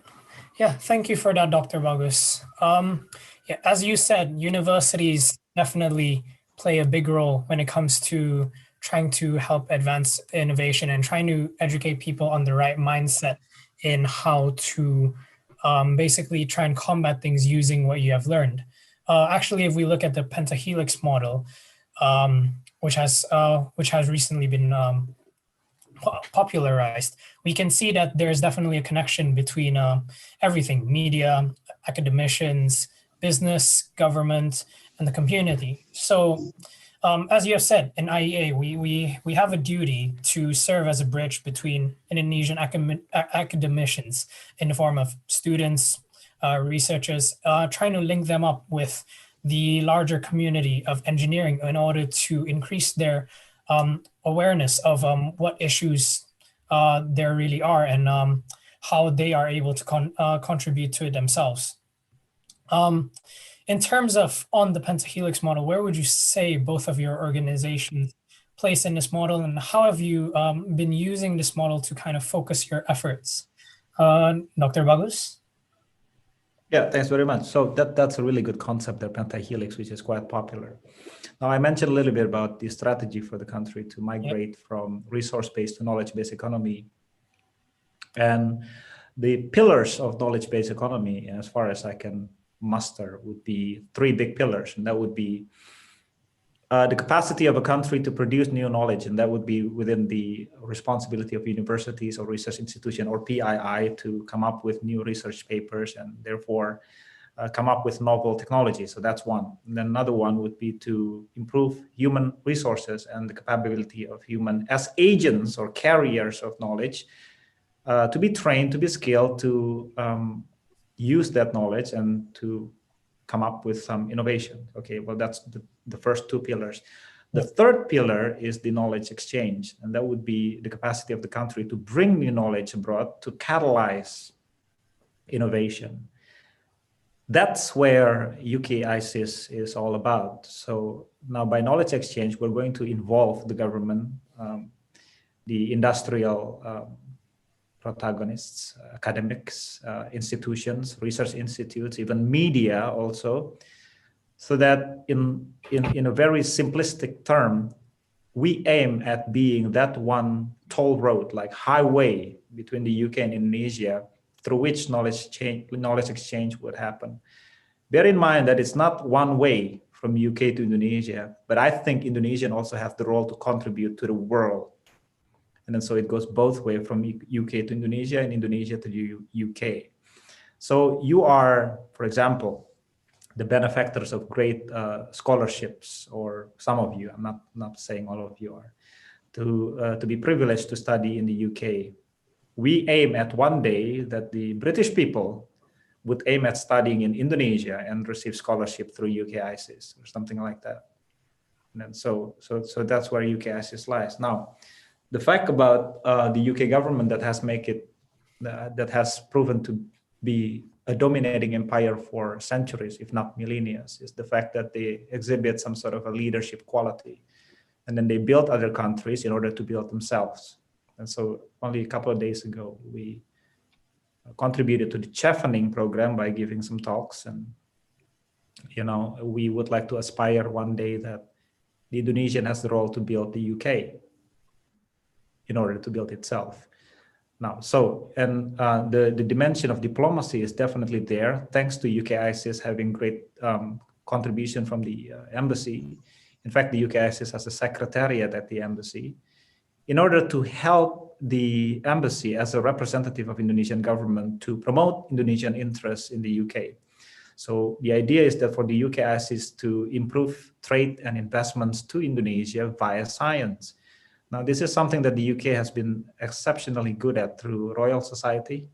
Speaker 1: Yeah, thank you for that, Dr. Bagus. Yeah, as you said, universities definitely play a big role when it comes to trying to help advance innovation and trying to educate people on the right mindset in how to basically try and combat things using what you have learned. Actually, if we look at the PENTA HELIX model, which has recently been popularized, we can see that there's definitely a connection between everything: media, academicians, business, government, and the community. So as you have said, in IEA, we have a duty to serve as a bridge between Indonesian academicians in the form of students, researchers, trying to link them up with the larger community of engineering in order to increase their awareness of what issues there really are, and how they are able to contribute to it themselves. In terms of on the PENTA HELIX model, where would you say both of your organizations place in this model, and how have you been using this model to kind of focus your efforts? Dr. Bagus?
Speaker 4: Yeah, thanks very much. So that's a really good concept, the PENTA HELIX, which is quite popular. Now, I mentioned a little bit about the strategy for the country to migrate from resource-based to knowledge-based economy. And the pillars of knowledge-based economy, as far as I can muster, would be three big pillars. And that would be the capacity of a country to produce new knowledge, and that would be within the responsibility of universities or research institution or PII to come up with new research papers and therefore come up with novel technology. So that's one. And then another one would be to improve human resources and the capability of human as agents or carriers of knowledge to be trained, to be skilled, to use that knowledge and to come up with some innovation. Okay, well, that's the first two pillars. The third pillar is the knowledge exchange, and that would be the capacity of the country to bring new knowledge abroad, to catalyze innovation. That's where UK ISIS is all about. So now by knowledge exchange, we're going to involve the government, the industrial protagonists, academics, institutions, research institutes, even media also, so that in a very simplistic term, we aim at being that one toll road, like highway between the UK and Indonesia, through which knowledge exchange would happen. Bear in mind that it's not one way from UK to Indonesia, but I think Indonesians also have the role to contribute to the world. And then so it goes both ways, from UK to Indonesia and Indonesia to the UK. So you are, for example, the benefactors of great scholarships, or some of you, I'm not saying all of you are, to be privileged to study in the UK. We aim at one day that the British people would aim at studying in Indonesia and receive scholarship through UK ISIS or something like that. And then so that's where UK ISIS lies. Now, the fact about the UK government that has proven to be a dominating empire for centuries, if not millennia, is the fact that they exhibit some sort of a leadership quality. And then they built other countries in order to build themselves. And so only a couple of days ago, we contributed to the chevening program by giving some talks. And, you know, we would like to aspire one day that the Indonesian has the role to build the UK in order to build itself. Now, so, and the dimension of diplomacy is definitely there, thanks to UK ISIS having great contribution from the embassy. In fact, the UK ISIS has a secretariat at the embassy in order to help the embassy as a representative of Indonesian government to promote Indonesian interests in the UK. So the idea is that for the UK ISIS to improve trade and investments to Indonesia via science. Now, this is something that the UK has been exceptionally good at through Royal Society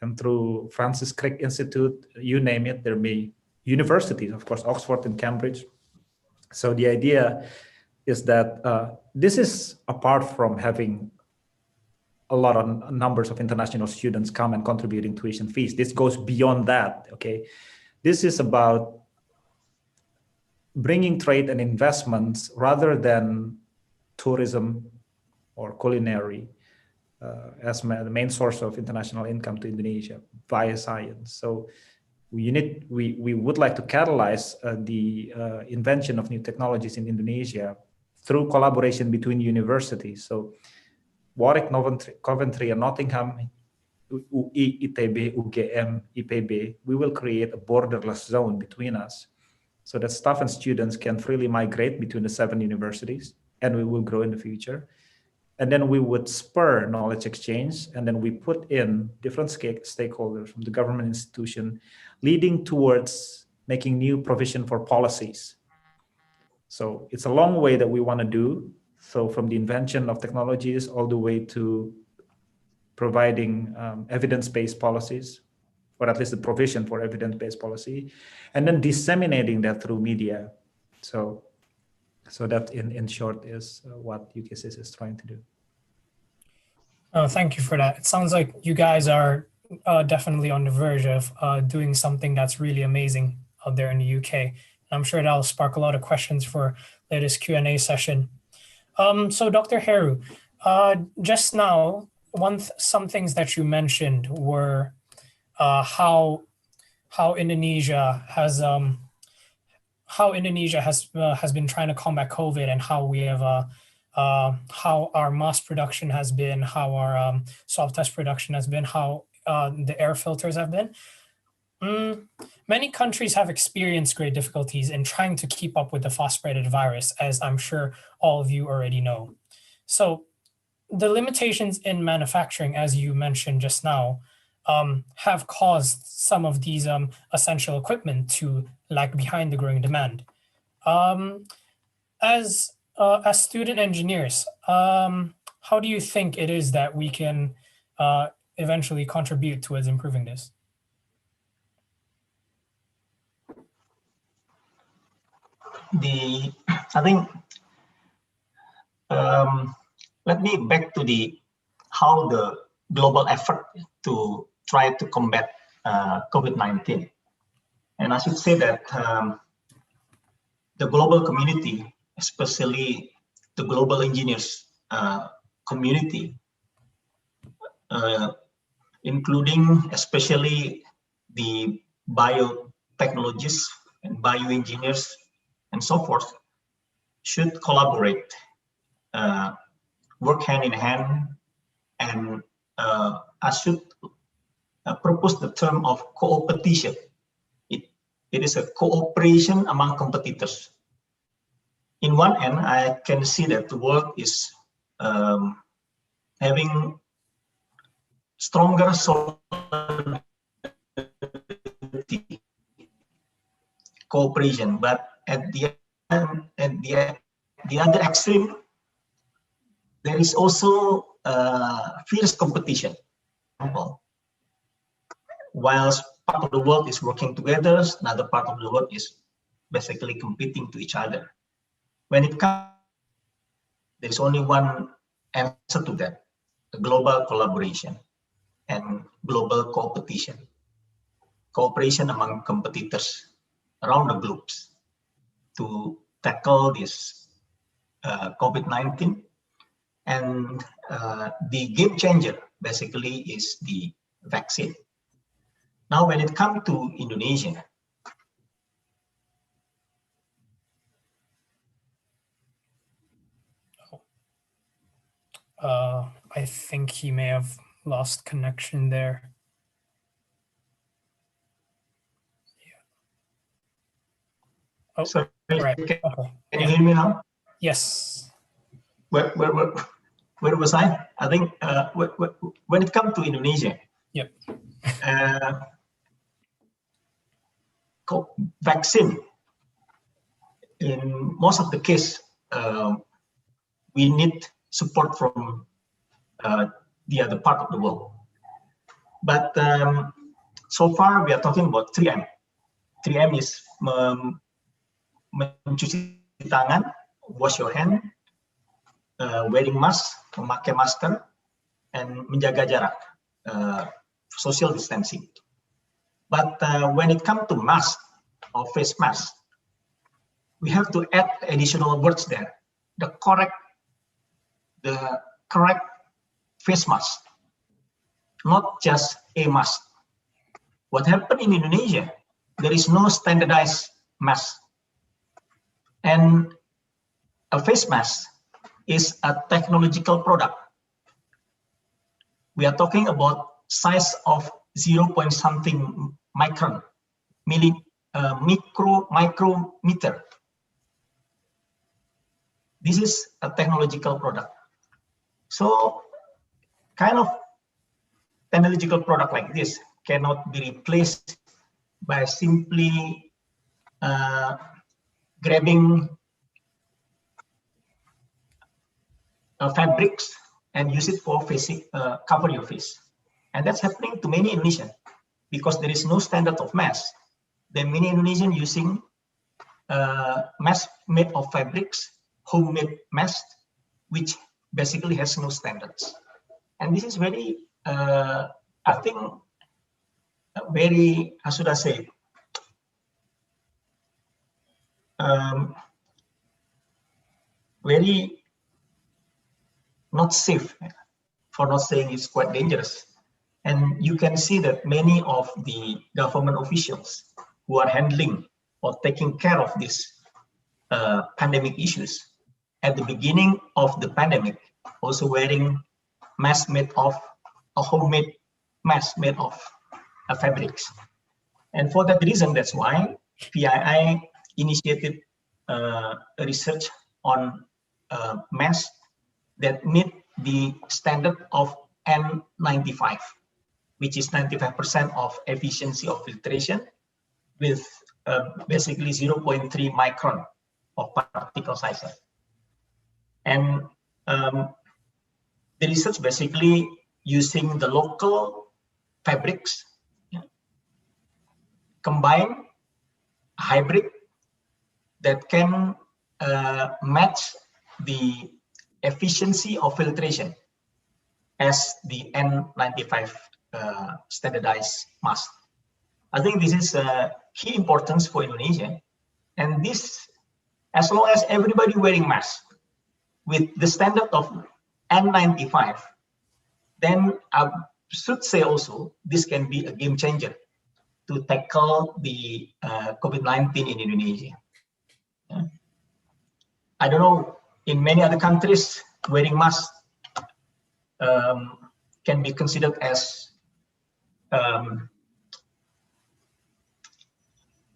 Speaker 4: and through Francis Crick Institute, you name it. There may be universities, of course, Oxford and Cambridge. So the idea is that this is apart from having a lot of numbers of international students come and contributing tuition fees. This goes beyond that, okay? This is about bringing trade and investments rather than tourism or culinary as the main source of international income to Indonesia via science. So we would like to catalyze the invention of new technologies in Indonesia through collaboration between universities. So Warwick, Coventry, and Nottingham UI, ITB, UGM, IPB, we will create a borderless zone between us so that staff and students can freely migrate between the 7 universities, and we will grow in the future. And then we would spur knowledge exchange, and then we put in different stakeholders from the government institution, leading towards making new provision for policies. So it's a long way that we want to do. So from the invention of technologies all the way to providing evidence-based policies, or at least the provision for evidence-based policy, and then disseminating that through media. So that in short is what UKSS is trying to do.
Speaker 1: Thank you for that. It sounds like you guys are definitely on the verge of doing something that's really amazing out there in the UK. And I'm sure that'll spark a lot of questions for latest Q&A session. So Dr. Heru, just now, some things that you mentioned were how Indonesia has been trying to combat COVID, and how we have how our mass production has been, how our swab test production has been, how the air filters have been. Many countries have experienced great difficulties in trying to keep up with the fast-spreaded virus, as I'm sure all of you already know. So the limitations in manufacturing, as you mentioned just now, have caused some of these essential equipment to lag behind the growing demand. As student engineers, how do you think it is that we can eventually contribute towards improving this?
Speaker 3: I think, let me back to how the global effort to try to combat COVID-19. And I should say that the global community, especially the global engineers community, including especially the biotechnologists and bioengineers and so forth, should collaborate, work hand in hand, and I should propose the term of co-opetition. It is a cooperation among competitors. In one end, I can see that the world is having stronger solidarity, cooperation, but at the other extreme, there is also fierce competition. Whilst part of the world is working together, another part of the world is basically competing to each other. When it comes, there is only one answer to that: the global collaboration and global competition, cooperation among competitors around the globe to tackle this COVID-19. And the game changer basically is the vaccine. Now, when it comes to Indonesia,
Speaker 1: I think he may have lost connection there. Yeah. Oh,
Speaker 3: sorry,
Speaker 1: right.
Speaker 3: Can
Speaker 1: Okay.
Speaker 3: you hear me now?
Speaker 1: Yes.
Speaker 3: Where was I? I think when it comes to Indonesia,
Speaker 1: yep.
Speaker 3: Vaccine, in most of the case, we need support from the other part of the world. But so far, we are talking about 3M. 3M is mencuci tangan, wash your hand, wearing mask, memakai masker, and menjaga jarak, social distancing. But when it comes to mask or face mask, we have to add additional words there. The correct face mask, not just a mask. What happened in Indonesia, there is no standardized mask. And a face mask is a technological product. We are talking about size of 0. Something micron, micrometer. This is a technological product. So kind of technological product like this cannot be replaced by simply grabbing fabrics and use it for cover your face. And that's happening to many Indonesians because there is no standard of mask. There are many Indonesians using masks made of fabrics, homemade masks, which basically has no standards. And this is very, I think, very, how should I say, very not safe, for not saying it's quite dangerous. And you can see that many of the government officials who are handling or taking care of these pandemic issues at the beginning of the pandemic, also wearing masks made of a homemade mask made of fabrics. And for that reason, that's why PII initiated research on masks that meet the standard of N95, which is 95% of efficiency of filtration with basically 0.3 micron of particle size. And the research basically using the local fabrics, combine hybrid that can match the efficiency of filtration as the N95 standardized mask. I think this is a key importance for Indonesia, and this, as long as everybody wearing masks with the standard of N95, then I should say also this can be a game changer to tackle the COVID-19 in Indonesia. I don't know, in many other countries, wearing masks can be considered as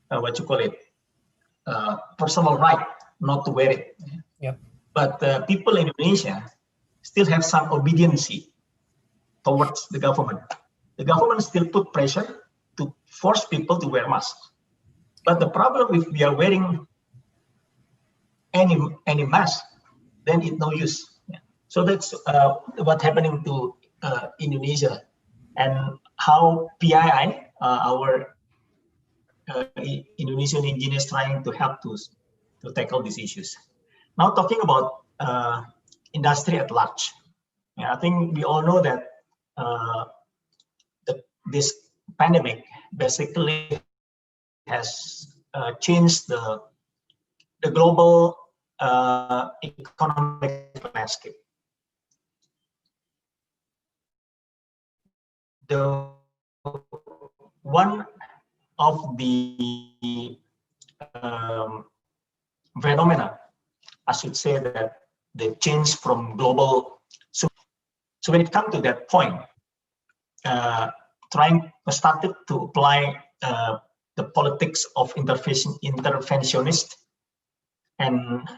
Speaker 3: what you call it, personal right not to wear it.
Speaker 1: Yep.
Speaker 3: But people in Indonesia still have some obedience towards the government. The government still put pressure to force people to wear masks. But the problem, if we are wearing any mask, then it's no use. So that's what's happening to Indonesia, and how PII, our Indonesian engineers, trying to help to tackle these issues. Now talking about industry at large, I think we all know that this pandemic basically has changed the global economic landscape. One of the phenomena, I should say, that the change from global. So when it comes to that point, started to apply the politics of interventionist and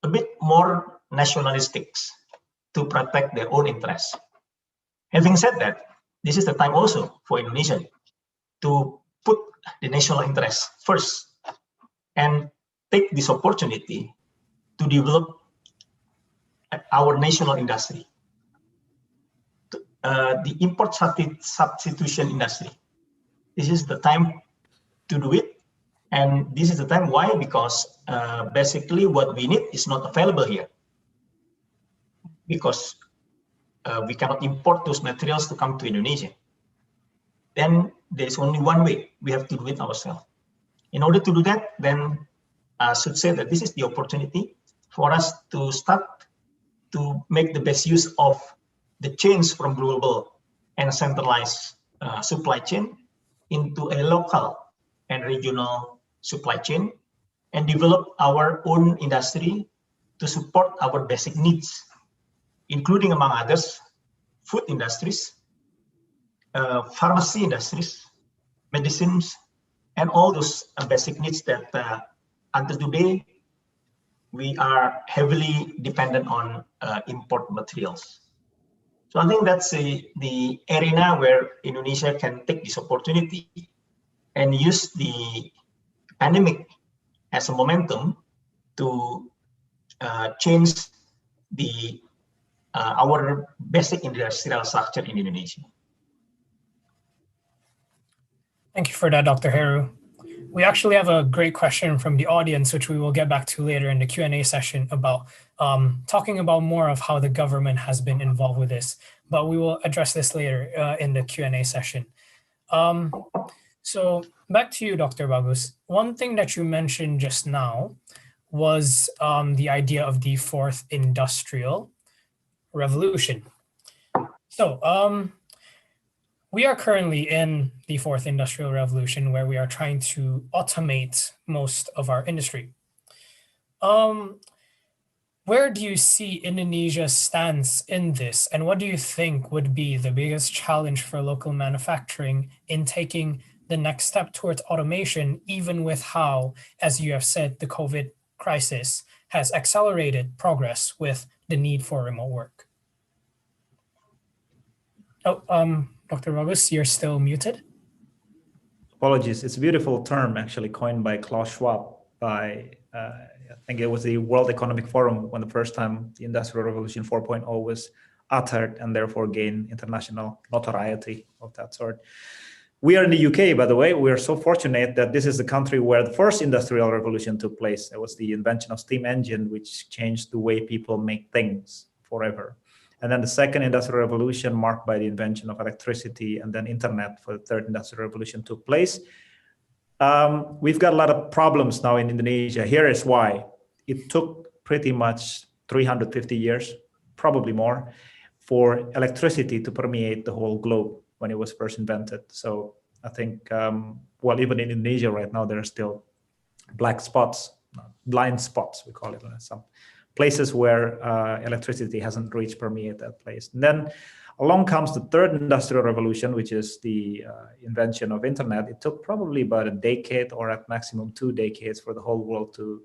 Speaker 3: a bit more nationalistic to protect their own interests. Having said that, this is the time also for Indonesia to put the national interest first and take this opportunity to develop our national industry, the import substitution industry. This is the time to do it, and this is the time why, because basically what we need is not available here, because we cannot import those materials to come to Indonesia. Then there is only one way: we have to do it ourselves. In order to do that, then I should say that this is the opportunity for us to start to make the best use of the change from global and centralized supply chain into a local and regional supply chain, and develop our own industry to support our basic needs, including, among others, food industries, pharmacy industries, medicines, and all those basic needs that until today we are heavily dependent on import materials. So I think that's the arena where Indonesia can take this opportunity and use the pandemic as a momentum to change our basic industrial structure in Indonesia.
Speaker 1: Thank you for that, Dr. Heru. We actually have a great question from the audience, which we will get back to later in the Q&A session about talking about more of how the government has been involved with this, but we will address this later in the Q&A session. So back to you, Dr. Bagus. One thing that you mentioned just now was the idea of the fourth industrial revolution. So we are currently in the fourth industrial revolution where we are trying to automate most of our industry. Where do you see Indonesia's stance in this? And what do you think would be the biggest challenge for local manufacturing in taking the next step towards automation, even with how, as you have said, the COVID crisis has accelerated progress with the need for remote work? Oh, Dr. Bagus, you're still muted.
Speaker 4: Apologies. It's a beautiful term actually coined by Klaus Schwab I think it was the World Economic Forum when the first time the Industrial Revolution 4.0 was uttered and therefore gained international notoriety of that sort. We are in the UK, by the way. We are so fortunate that this is the country where the first industrial revolution took place. It was the invention of steam engine, which changed the way people make things forever. And then the second industrial revolution marked by the invention of electricity and then internet for the third industrial revolution took place. We've got a lot of problems now in Indonesia. Here is why. It took pretty much 350 years, probably more, for electricity to permeate the whole globe when it was first invented. So I think, well, even in Indonesia right now, there are still black spots, blind spots, we call it, some places where electricity hasn't reached permeate that place. And then along comes the third industrial revolution, which is the invention of internet. It took probably about a decade or at maximum 2 decades for the whole world to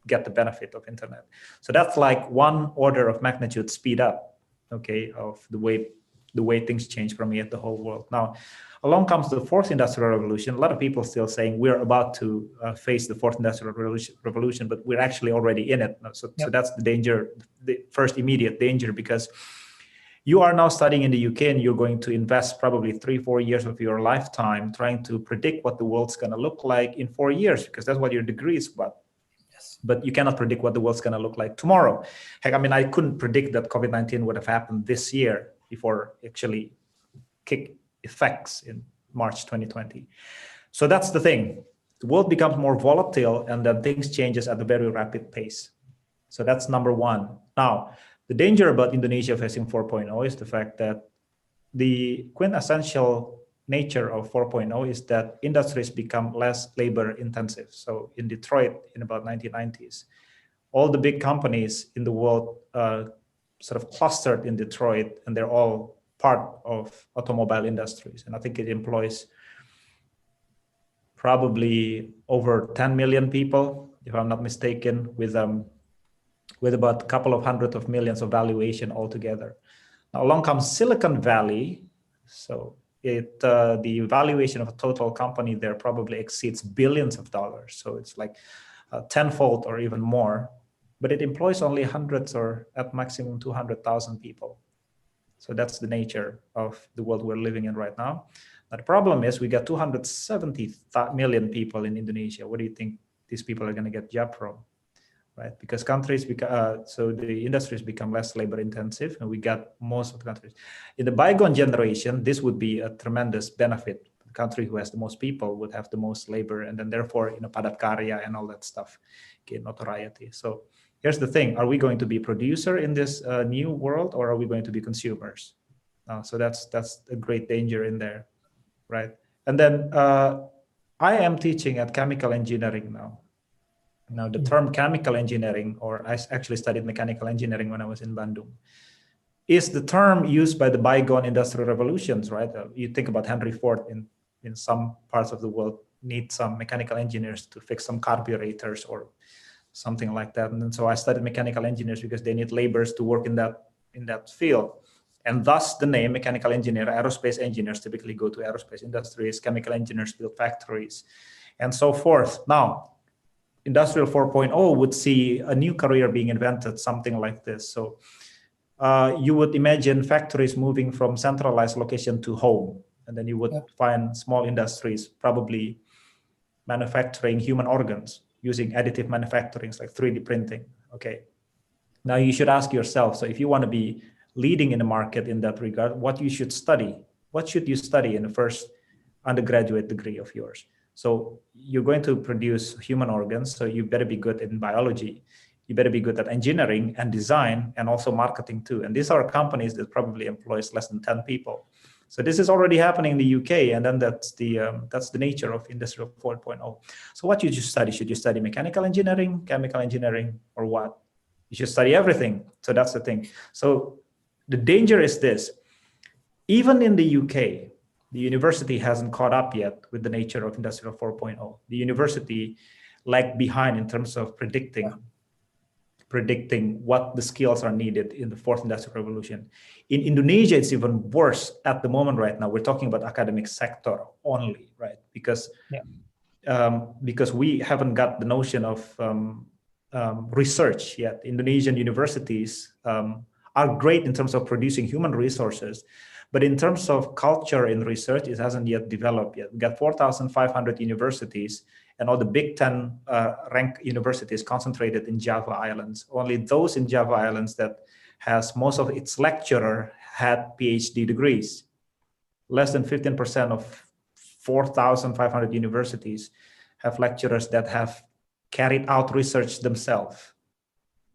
Speaker 4: get the benefit of internet. So that's like one order of magnitude speed up, okay, of the way things change permeate the whole world. Now, along comes the fourth industrial revolution. A lot of people still saying we're about to face the fourth industrial revolution, but we're actually already in it. So that's the danger, the first immediate danger, because you are now studying in the UK and you're going to invest probably 3-4 years of your lifetime trying to predict what the world's going to look like in 4 years, because that's what your degree is about. Yes. But you cannot predict what the world's going to look like tomorrow. Heck, I mean, I couldn't predict that COVID-19 would have happened this year before actually kick effects in March 2020. So that's the thing. The world becomes more volatile and then things changes at a very rapid pace. So that's number one. Now, the danger about Indonesia facing 4.0 is the fact that the quintessential nature of 4.0 is that industries become less labor intensive. So in Detroit in about 1990s, all the big companies in the world sort of clustered in Detroit, and they're all part of automobile industries. And I think it employs probably over 10 million people, if I'm not mistaken, with about a couple of hundred of millions of valuation altogether. Now along comes Silicon Valley. So the valuation of a total company there probably exceeds billions of dollars. So it's like tenfold or even more, but it employs only hundreds or at maximum 200,000 people. So that's the nature of the world we're living in right now. Now the problem is we got 270 million people in Indonesia. What do you think these people are going to get job from? Right? Because countries, so the industries become less labor intensive, and we got most of the countries. In the bygone generation, this would be a tremendous benefit. The country who has the most people would have the most labor, and then therefore, padat karya and all that stuff gain notoriety. So here's the thing: are we going to be producer in this new world, or are we going to be consumers? So that's a great danger in there, right? And then I am teaching at chemical engineering now. Now, the term chemical engineering, or I actually studied mechanical engineering when I was in Bandung. is the term used by the bygone industrial revolutions, right? You think about Henry Ford in some parts of the world need some mechanical engineers to fix some carburetors or something like that. And so I studied mechanical engineers because they need laborers to work in that field. And thus the name mechanical engineer. Aerospace engineers typically go to aerospace industries, chemical engineers build factories, and so forth. Now, Industrial 4.0 would see a new career being invented, something like this. So you would imagine factories moving from centralized location to home, and then you would find small industries probably manufacturing human organs using additive manufacturing, like 3D printing. Okay. Now you should ask yourself, so if you want to be leading in the market in that regard, what you should study? What should you study in the first undergraduate degree of yours? So you're going to produce human organs, so you better be good in biology. You better be good at engineering and design and also marketing too. And these are companies that probably employs less than 10 people. So this is already happening in the UK, and then that's the nature of Industrial 4.0. So what you should study? Should you study mechanical engineering, chemical engineering, or what? You should study everything. So that's the thing. So the danger is this: even in the UK, the university hasn't caught up yet with the nature of Industrial 4.0. The university lagged behind in terms of predicting what the skills are needed in the fourth industrial revolution. In Indonesia, it's even worse at the moment right now. We're talking about academic sector only, right? Because we haven't got the notion of research yet. Indonesian universities are great in terms of producing human resources, but in terms of culture in research, it hasn't yet developed yet. We got 4,500 universities, and all the Big 10 ranked universities concentrated in Java Islands. Only those in Java Islands that has most of its lecturer had PhD degrees. Less than 15% of 4,500 universities have lecturers that have carried out research themselves.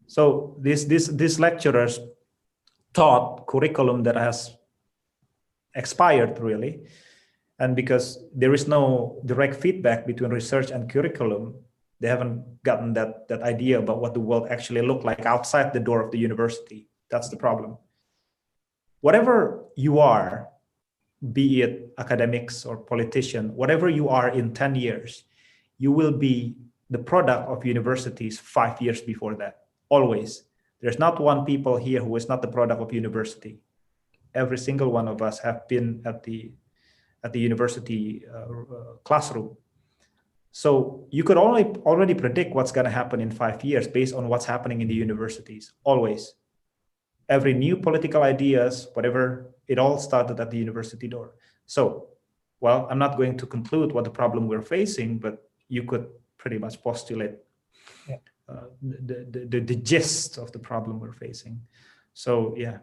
Speaker 4: So these lecturers taught curriculum that has expired, really. And because there is no direct feedback between research and curriculum, they haven't gotten that idea about what the world actually looked like outside the door of the university. That's the problem. Whatever you are, be it academics or politician, whatever you are in 10 years, you will be the product of universities 5 years before that, always. There's not one people here who is not the product of university. Every single one of us have been at the university classroom. So you could already predict what's going to happen in 5 years based on what's happening in the universities, always. Every new political ideas, whatever, it all started at the university door. So, well, I'm not going to conclude what the problem we're facing, but you could pretty much postulate the gist of the problem we're facing. So, yeah.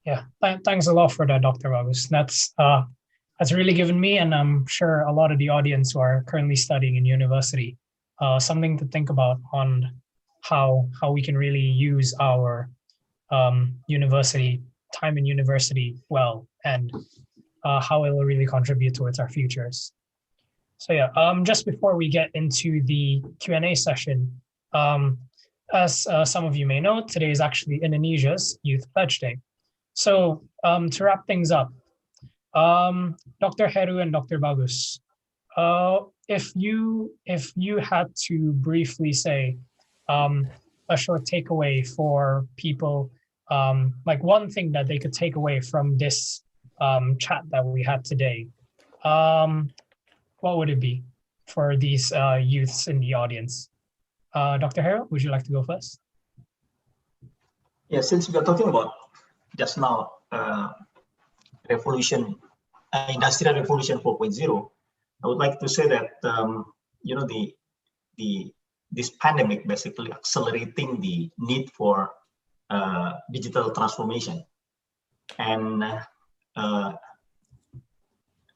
Speaker 1: Yeah, thanks a lot for that, Dr. Bagus. That's really given me, and I'm sure a lot of the audience who are currently studying in university, something to think about on how we can really use our university time in university well, and how it will really contribute towards our futures. So yeah, just before we get into the Q&A session, as some of you may know, today is actually Indonesia's Youth Pledge Day. So to wrap things up, Dr. Heru and Dr. Bagus, if you had to briefly say a short takeaway for people, like one thing that they could take away from this chat that we had today, what would it be for these youths in the audience? Dr. Heru, would you like to go first?
Speaker 3: Yeah, since we are talking about just now revolution, industrial revolution 4.0, I would like to say that you know, this pandemic basically accelerating the need for digital transformation. And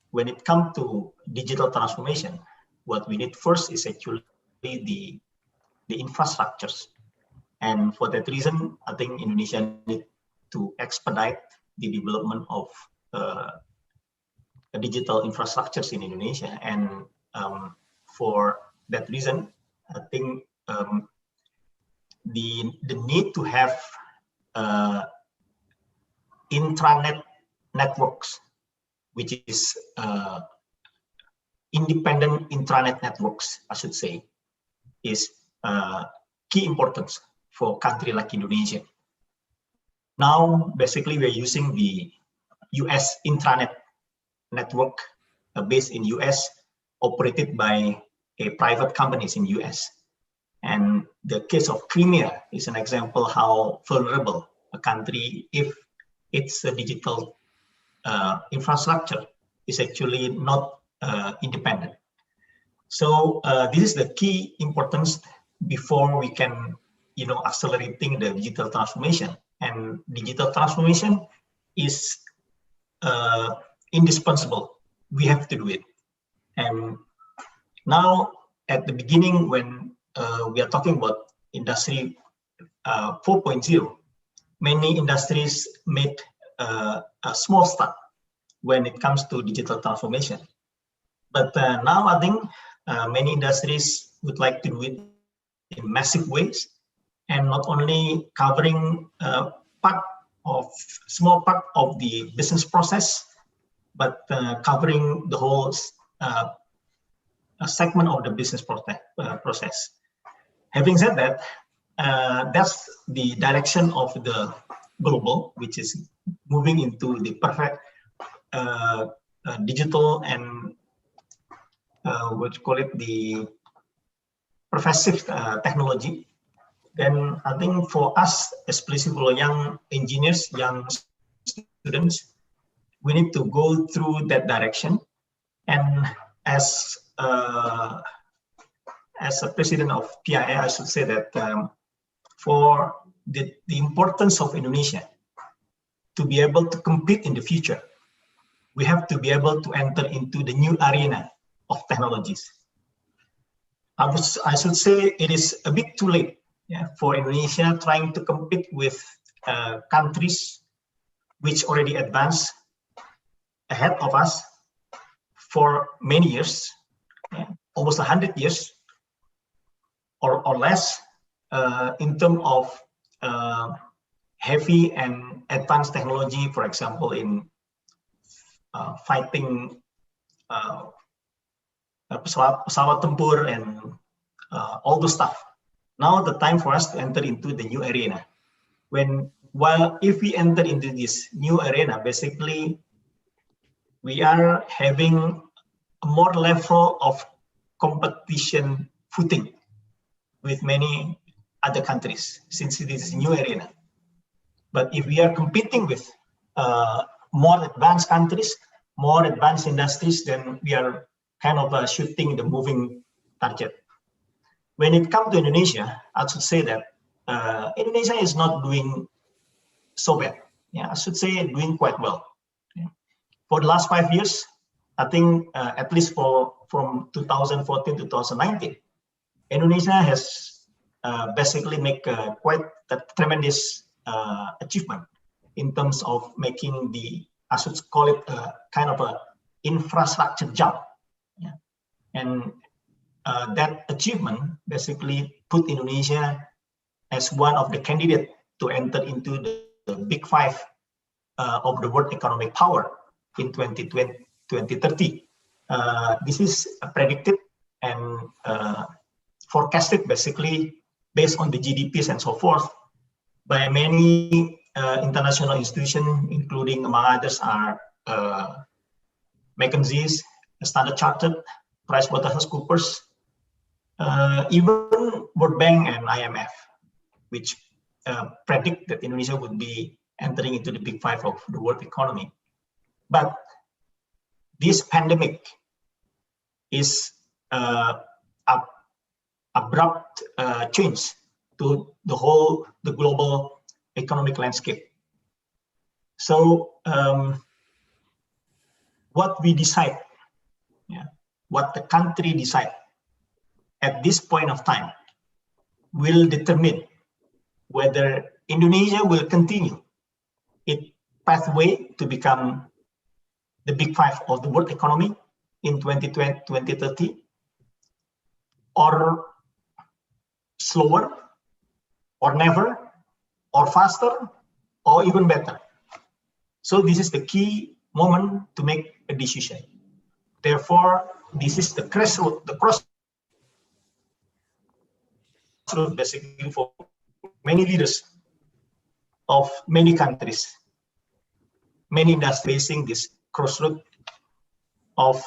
Speaker 3: when it comes to digital transformation, what we need first is actually the infrastructures. And for that reason, I think Indonesia needs to expedite the development of digital infrastructures in Indonesia. And for that reason, I think the need to have intranet networks, which is independent intranet networks, I should say, is key importance for a country like Indonesia. Now, basically, we're using the US intranet network based in US, operated by private companies in US. And the case of Crimea is an example how vulnerable a country, if its digital infrastructure is actually not independent. So this is the key importance before we can, accelerating the digital transformation. And digital transformation is indispensable. We have to do it. And now at the beginning, when we are talking about industry 4.0, many industries made a small start when it comes to digital transformation. But now I think many industries would like to do it in massive ways, and not only covering small part of the business process, but covering the whole segment of the business process. Having said that, that's the direction of the global, which is moving into the perfect digital and what you call it, the pervasive technology. Then I think for us, especially for young engineers, young students, we need to go through that direction. And as a president of PIA, I should say that for the importance of Indonesia to be able to compete in the future, we have to be able to enter into the new arena of technologies. I should say it is a bit too late for Indonesia trying to compete with countries which already advanced ahead of us for many years, almost 100 years or less, in terms of heavy and advanced technology, for example, in fighting pesawat tempur and all the stuff. Now the time for us to enter into the new arena. If we enter into this new arena, basically we are having a more level of competition footing with many other countries, since it is a new arena. But if we are competing with more advanced countries, more advanced industries, then we are kind of shooting the moving target. When it comes to Indonesia, I should say that Indonesia is not doing so bad. I should say doing quite well. For the last 5 years, I think at least from 2014 to 2019, Indonesia has basically made quite a tremendous achievement in terms of making I should call it kind of a infrastructure jump. And that achievement basically put Indonesia as one of the candidates to enter into the big five of the world economic power in 2030. This is predicted and forecasted basically based on the GDPs and so forth by many international institutions, including among others are McKinsey, Standard Chartered, PricewaterhouseCoopers, even World Bank and IMF, which predict that Indonesia would be entering into the big five of the world economy. But this pandemic is abrupt change to the global economic landscape. So what we decide, what the country decide at this point of time will determine whether Indonesia will continue its pathway to become the big five of the world economy in 2030, or slower, or never, or faster, or even better. So this is the key moment to make a decision. Therefore, this is the crossroad basically for many leaders of many countries, many industries facing this crossroad of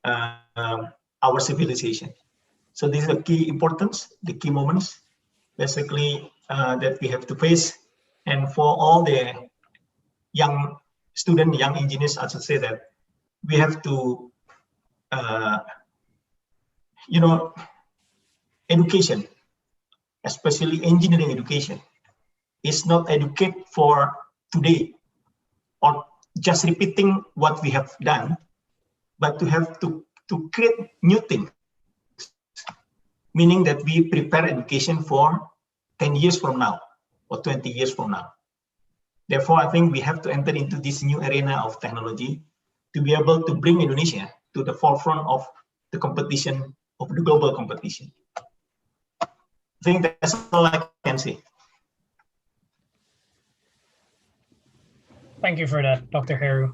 Speaker 3: our civilization. So these are the key importance, the key moments, basically that we have to face. And for all the young students, young engineers, I should say that we have to, education, especially engineering education, is not educate for today or just repeating what we have done, but to have to create new things, meaning that we prepare education for 10 years from now or 20 years from now. Therefore, I think we have to enter into this new arena of technology to be able to bring Indonesia to the forefront of the competition, of the global competition. I think that's all I can say.
Speaker 1: Thank you for that, Dr. Heru.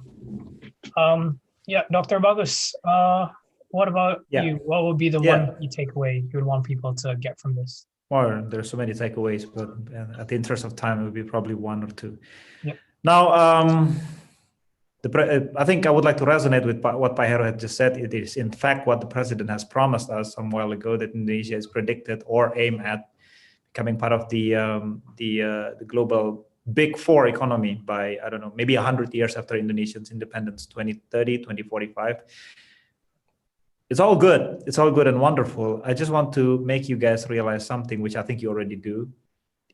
Speaker 1: Yeah, Dr. Bagus, what about you? What would be the one key takeaway you would want people to get from this?
Speaker 4: Well, there's so many takeaways, but at the interest of time, it would be probably one or two.
Speaker 1: Yep.
Speaker 4: Now, I think I would like to resonate with what Pak Heru had just said. It is, in fact, what the president has promised us some while ago, that Indonesia is predicted or aim at becoming part of the global Big Four economy by, I don't know, maybe 100 years after Indonesia's independence, 2030, 2045. It's all good. It's all good and wonderful. I just want to make you guys realize something, which I think you already do.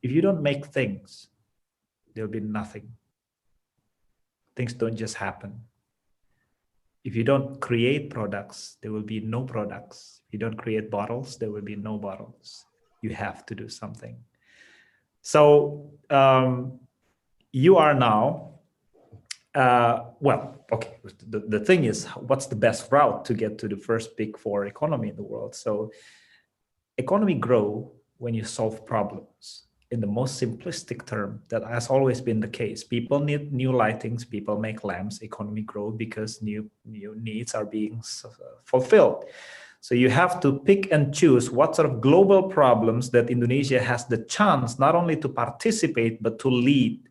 Speaker 4: If you don't make things, there'll be nothing. Things don't just happen. If you don't create products, there will be no products. If you don't create bottles, there will be no bottles. You have to do something. So you are now, the thing is, what's the best route to get to the first Big Four economy in the world? So economy grow when you solve problems. In the most simplistic term, that has always been the case. People need new lightings, people make lamps, economy grow because new needs are being fulfilled. So you have to pick and choose what sort of global problems that Indonesia has the chance not only to participate, but to lead.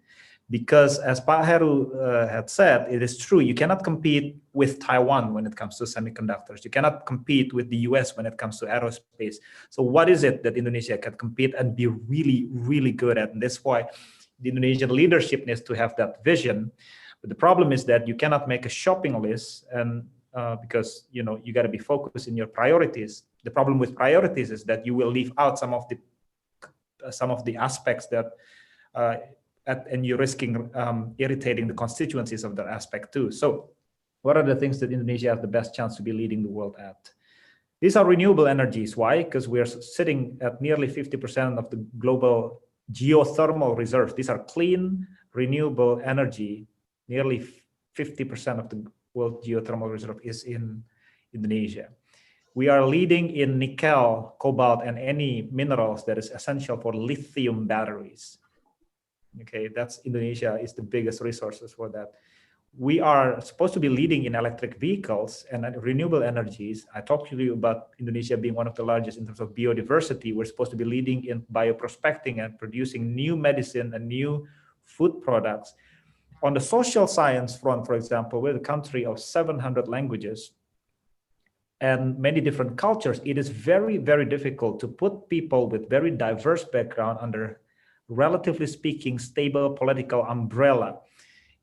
Speaker 4: Because as Pak Heru had said, it is true, you cannot compete with Taiwan when it comes to semiconductors. You cannot compete with the US when it comes to aerospace. So what is it that Indonesia can compete and be really, really good at? And that's why the Indonesian leadership needs to have that vision. But the problem is that you cannot make a shopping list, and because you got to be focused in your priorities. The problem with priorities is that you will leave out some of the aspects that and you're risking irritating the constituencies of that aspect too. So what are the things that Indonesia has the best chance to be leading the world at? These are renewable energies. Why? Because we're sitting at nearly 50% of the global geothermal reserves. These are clean, renewable energy. Nearly 50% of the world geothermal reserve is in Indonesia. We are leading in nickel, cobalt, and any minerals that is essential for lithium batteries. Okay, that's Indonesia is the biggest resources for that. We are supposed to be leading in electric vehicles and renewable energies. I talked to you about Indonesia being one of the largest in terms of biodiversity. We're supposed to be leading in bioprospecting and producing new medicine and new food products. On the social science front, for example, we're a country of 700 languages and many different cultures. It is very, very difficult to put people with very diverse background under, relatively speaking, stable political umbrella.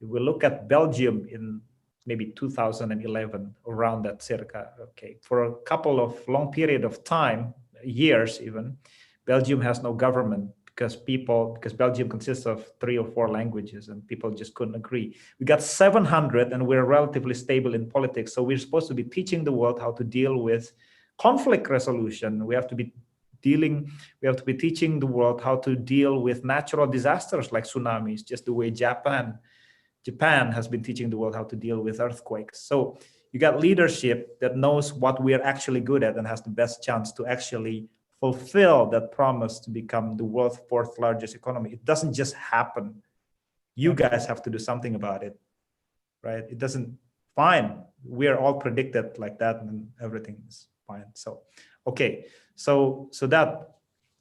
Speaker 4: If we look at Belgium in maybe 2011, around that circa, okay, for a couple of long period of time, years even, Belgium has no government because Belgium consists of 3 or 4 languages and people just couldn't agree. We got 700 and we're relatively stable in politics. So we're supposed to be teaching the world how to deal with conflict resolution. We have to be teaching the world how to deal with natural disasters like tsunamis, just the way Japan has been teaching the world how to deal with earthquakes. So you got leadership that knows what we're actually good at and has the best chance to actually fulfill that promise to become the world's 4th largest economy. It doesn't just happen. You guys have to do something about it, right? It doesn't, fine. We're all predicted like that and everything is fine. So, okay. So that,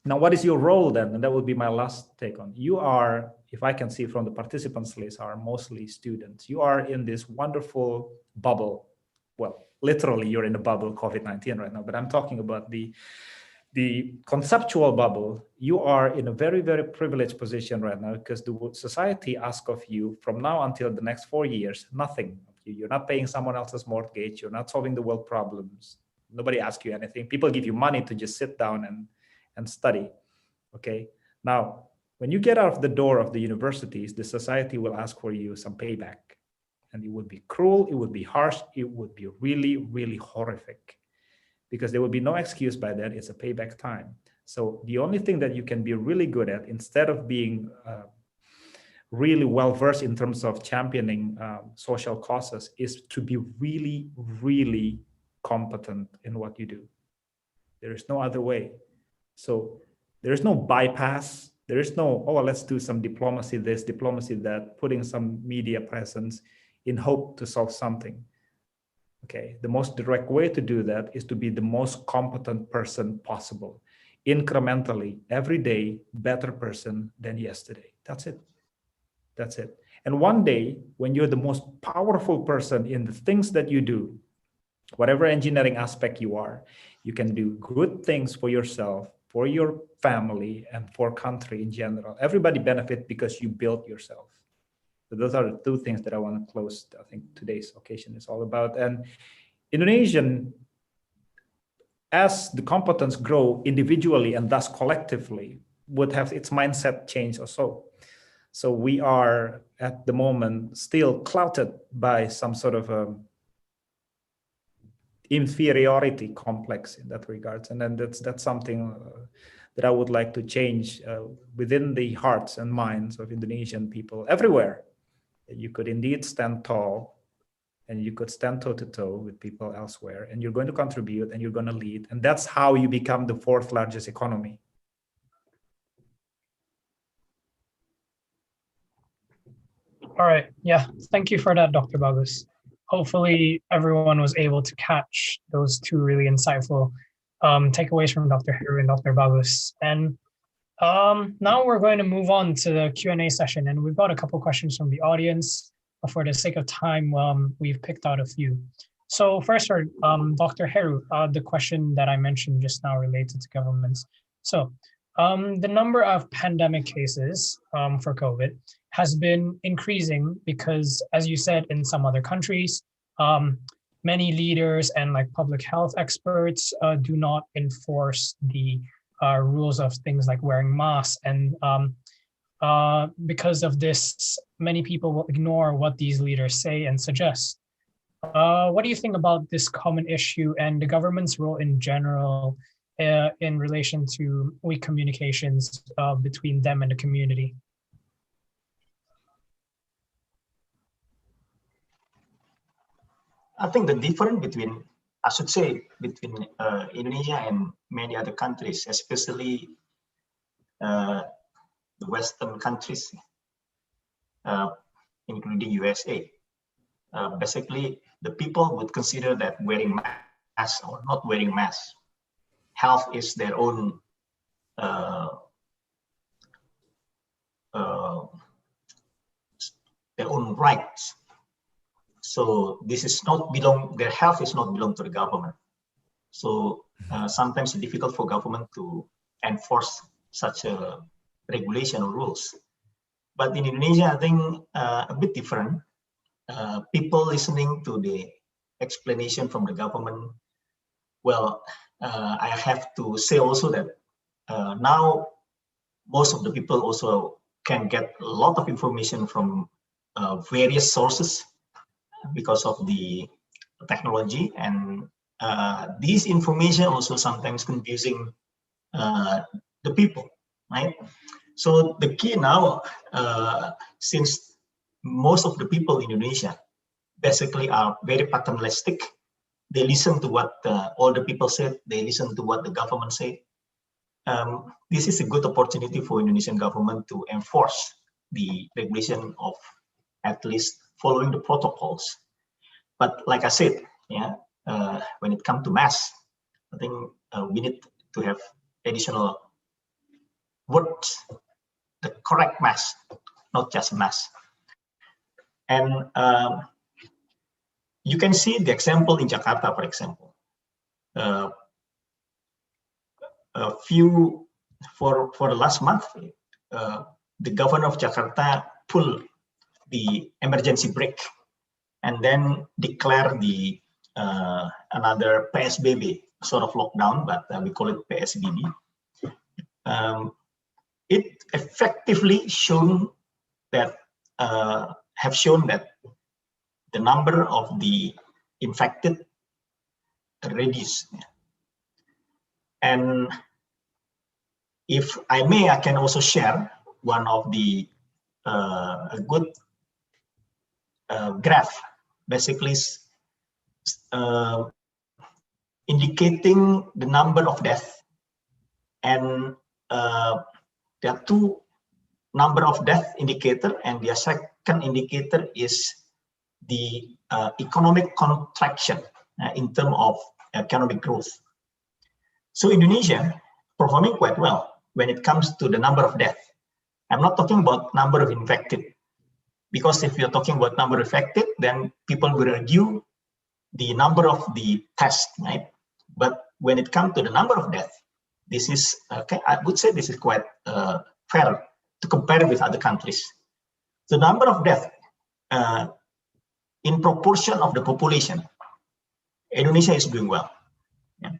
Speaker 4: now what is your role then? And that would be my last take on. You are, if I can see from the participants list, are mostly students. You are in this wonderful bubble. Well, literally you're in a bubble, COVID-19 right now, but I'm talking about the conceptual bubble. You are in a very, very privileged position right now because the society asks of you from now until the next 4 years, nothing. You're not paying someone else's mortgage. You're not solving the world problems. Nobody asks you anything. People give you money to just sit down and study. Okay. Now, when you get out of the door of the universities, the society will ask for you some payback. And it would be cruel, it would be harsh, it would be really, really horrific. Because there will be no excuse by then, it's a payback time. So the only thing that you can be really good at, instead of being really well-versed in terms of championing social causes, is to be really, really competent in what you do. There is no other way. So there is no bypass. There is no, oh, let's do some diplomacy this, diplomacy that, putting some media presence in hope to solve something. Okay, the most direct way to do that is to be the most competent person possible. Incrementally, every day, better person than yesterday. That's it. That's it. And one day, when you're the most powerful person in the things that you do, whatever engineering aspect you are, you can do good things for yourself, for your family, and for country in general. Everybody benefit because you built yourself. So those are the two things that I want to close, I think, today's occasion is all about. And Indonesian, as the competence grow individually and thus collectively, would have its mindset change also. So we are at the moment still clouded by some sort of inferiority complex in that regards. And then that's something that I would like to change within the hearts and minds of Indonesian people everywhere. You could indeed stand tall and you could stand toe-to-toe with people elsewhere, and you're going to contribute and you're going to lead. And that's how you become the 4th largest economy.
Speaker 1: All right. Yeah. Thank you for that, Dr. Bagus. Hopefully everyone was able to catch those two really insightful takeaways from Dr. Heru and Dr. Bagus. And now we're going to move on to the Q&A session, and we've got a couple questions from the audience. For the sake of time, we've picked out a few. So first, Dr. Heru, the question that I mentioned just now related to governments. So the number of pandemic cases for COVID has been increasing because, as you said, in some other countries, many leaders and like public health experts do not enforce the rules of things like wearing masks, and because of this, many people will ignore what these leaders say and suggest. What do you think about this common issue and the government's role in general in relation to weak communications between them and the community?
Speaker 3: I think the difference between, I should say, between Indonesia and many other countries, especially the Western countries, including USA. Basically, the people would consider that wearing masks or not wearing masks, health is their own rights. So this is not belong, their health is not belong to the government. So sometimes it's difficult for government to enforce such a regulation or rules. But in Indonesia, I think a bit different. People listening to the explanation from the government, well, I have to say also that now most of the people also can get a lot of information from various sources because of the technology, and this information also sometimes confusing the people, right? So the key now, since most of the people in Indonesia basically are very paternalistic, they listen to what all the people said, they listen to what the government said. This is a good opportunity for Indonesian government to enforce the regulation of at least following the protocols. But like I said, yeah, when it comes to mass, I think we need to have additional words, the correct mass, not just mass. And you can see the example in Jakarta, for example. For the last month, the governor of Jakarta pulled the emergency brake and then declared the another PSBB, sort of lockdown, but we call it PSBB. It effectively shown that have shown that the number of the infected reduced. And if I may, I can also share one of the a good graph, basically indicating the number of deaths. And there are two number of death indicator, and the second indicator is the economic contraction in terms of economic growth. So Indonesia performing quite well when it comes to the number of deaths. I'm not talking about number of infected, because if you're talking about number of infected, then people will argue the number of the tests, right? But when it comes to the number of deaths, this is okay. I would say this is quite fair to compare with other countries. The number of deaths in proportion of the population, Indonesia is doing well. Yeah.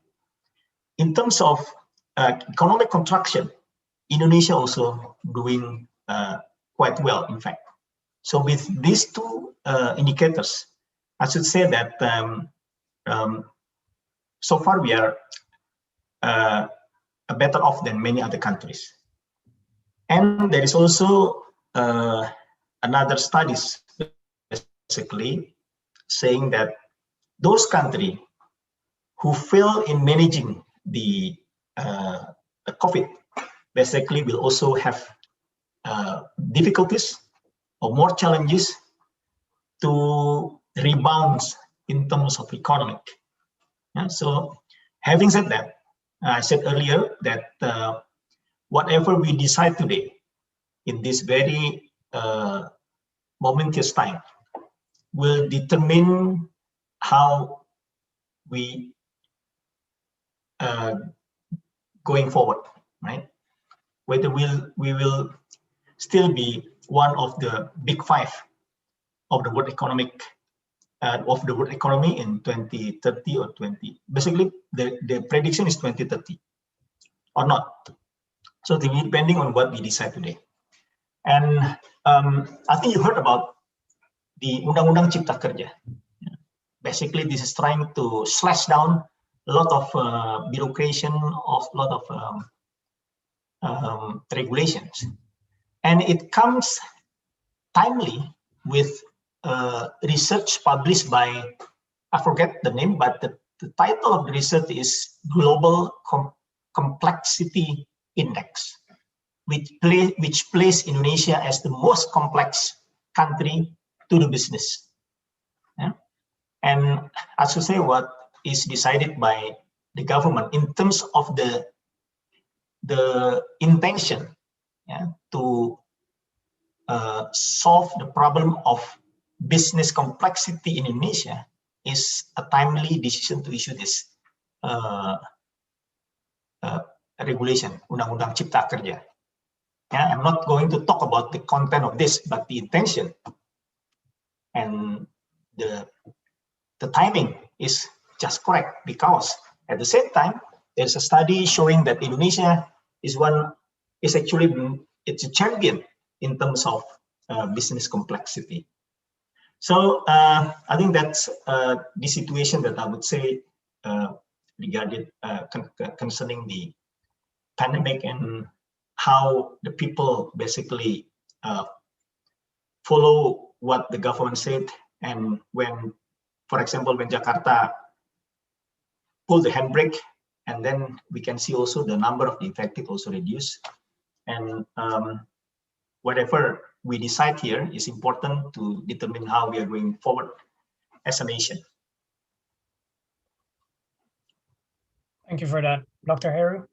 Speaker 3: In terms of economic contraction, Indonesia also doing quite well, in fact. So with these two indicators, I should say that so far we are better off than many other countries. And there is also another studies basically saying that those countries who fail in managing the COVID basically will also have difficulties or more challenges to rebound in terms of economic. Yeah, so having said that, I said earlier that whatever we decide today in this very momentous time will determine how we going forward, right? Whether we will still be one of the big five of the world economy in 2030 or 20. Basically, the prediction is 2030 or not. So depending on what we decide today. And I think you heard about the Undang-Undang Cipta Kerja. Basically, this is trying to slash down a lot of bureaucracy, of a lot of regulations, and it comes timely with research published by, I forget the name, but the title of the research is Global Complexity Index, which places Indonesia as the most complex country to do business. Yeah? And I should say what is decided by the government in terms of the intention, yeah, to solve the problem of business complexity in Indonesia is a timely decision to issue this regulation, Undang-Undang Cipta Kerja. Yeah, I'm not going to talk about the content of this, but the intention and the timing is just correct, because at the same time, there's a study showing that Indonesia is actually a champion in terms of business complexity. So I think that's the situation that I would say regarding concerning the pandemic and how the people basically follow what the government said. And when, for example, when Jakarta pulled the handbrake, and then we can see also the number of infected also reduced. And whatever we decide here is important to determine how we are going forward as a nation.
Speaker 1: Thank you for that, Dr. Heru.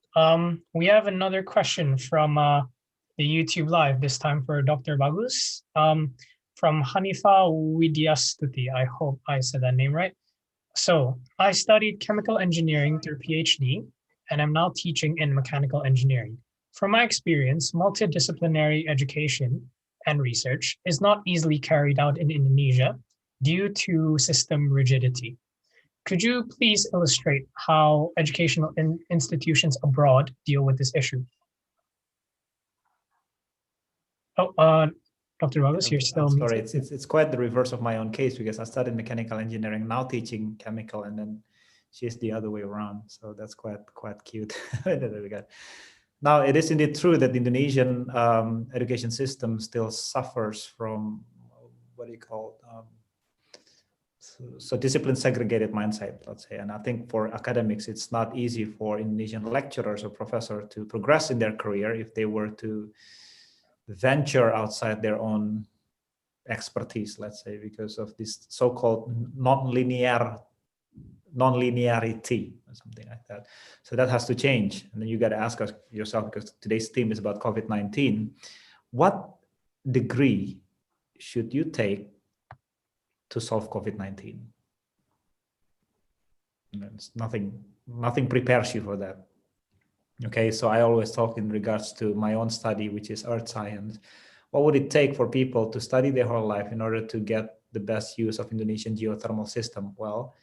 Speaker 1: We have another question from the YouTube Live, this time for Dr. Bagus, from Hanifa Widyastuti. I hope I said that name right. So, I studied chemical engineering through PhD, and I'm now teaching in mechanical engineering. From my experience, multidisciplinary education and research is not easily carried out in Indonesia due to system rigidity. Could you please illustrate how educational institutions abroad deal with this issue? Oh, Dr. Bagus, you're still
Speaker 4: sorry, it's quite the reverse of my own case, because I studied mechanical engineering, now teaching chemical, and then she's the other way around. So that's quite cute. Now, it is indeed true that the Indonesian education system still suffers from what do you call so discipline segregated mindset, let's say. And I think for academics, it's not easy for Indonesian lecturers or professors to progress in their career if they were to venture outside their own expertise, let's say, because of this so-called non-linearity or something like that. So that has to change. And then you got to ask yourself, because today's theme is about COVID-19, what degree should you take to solve COVID-19? Nothing prepares you for that. Okay, so I always talk in regards to my own study, which is earth science. What would it take for people to study their whole life in order to get the best use of Indonesian geothermal system? Well,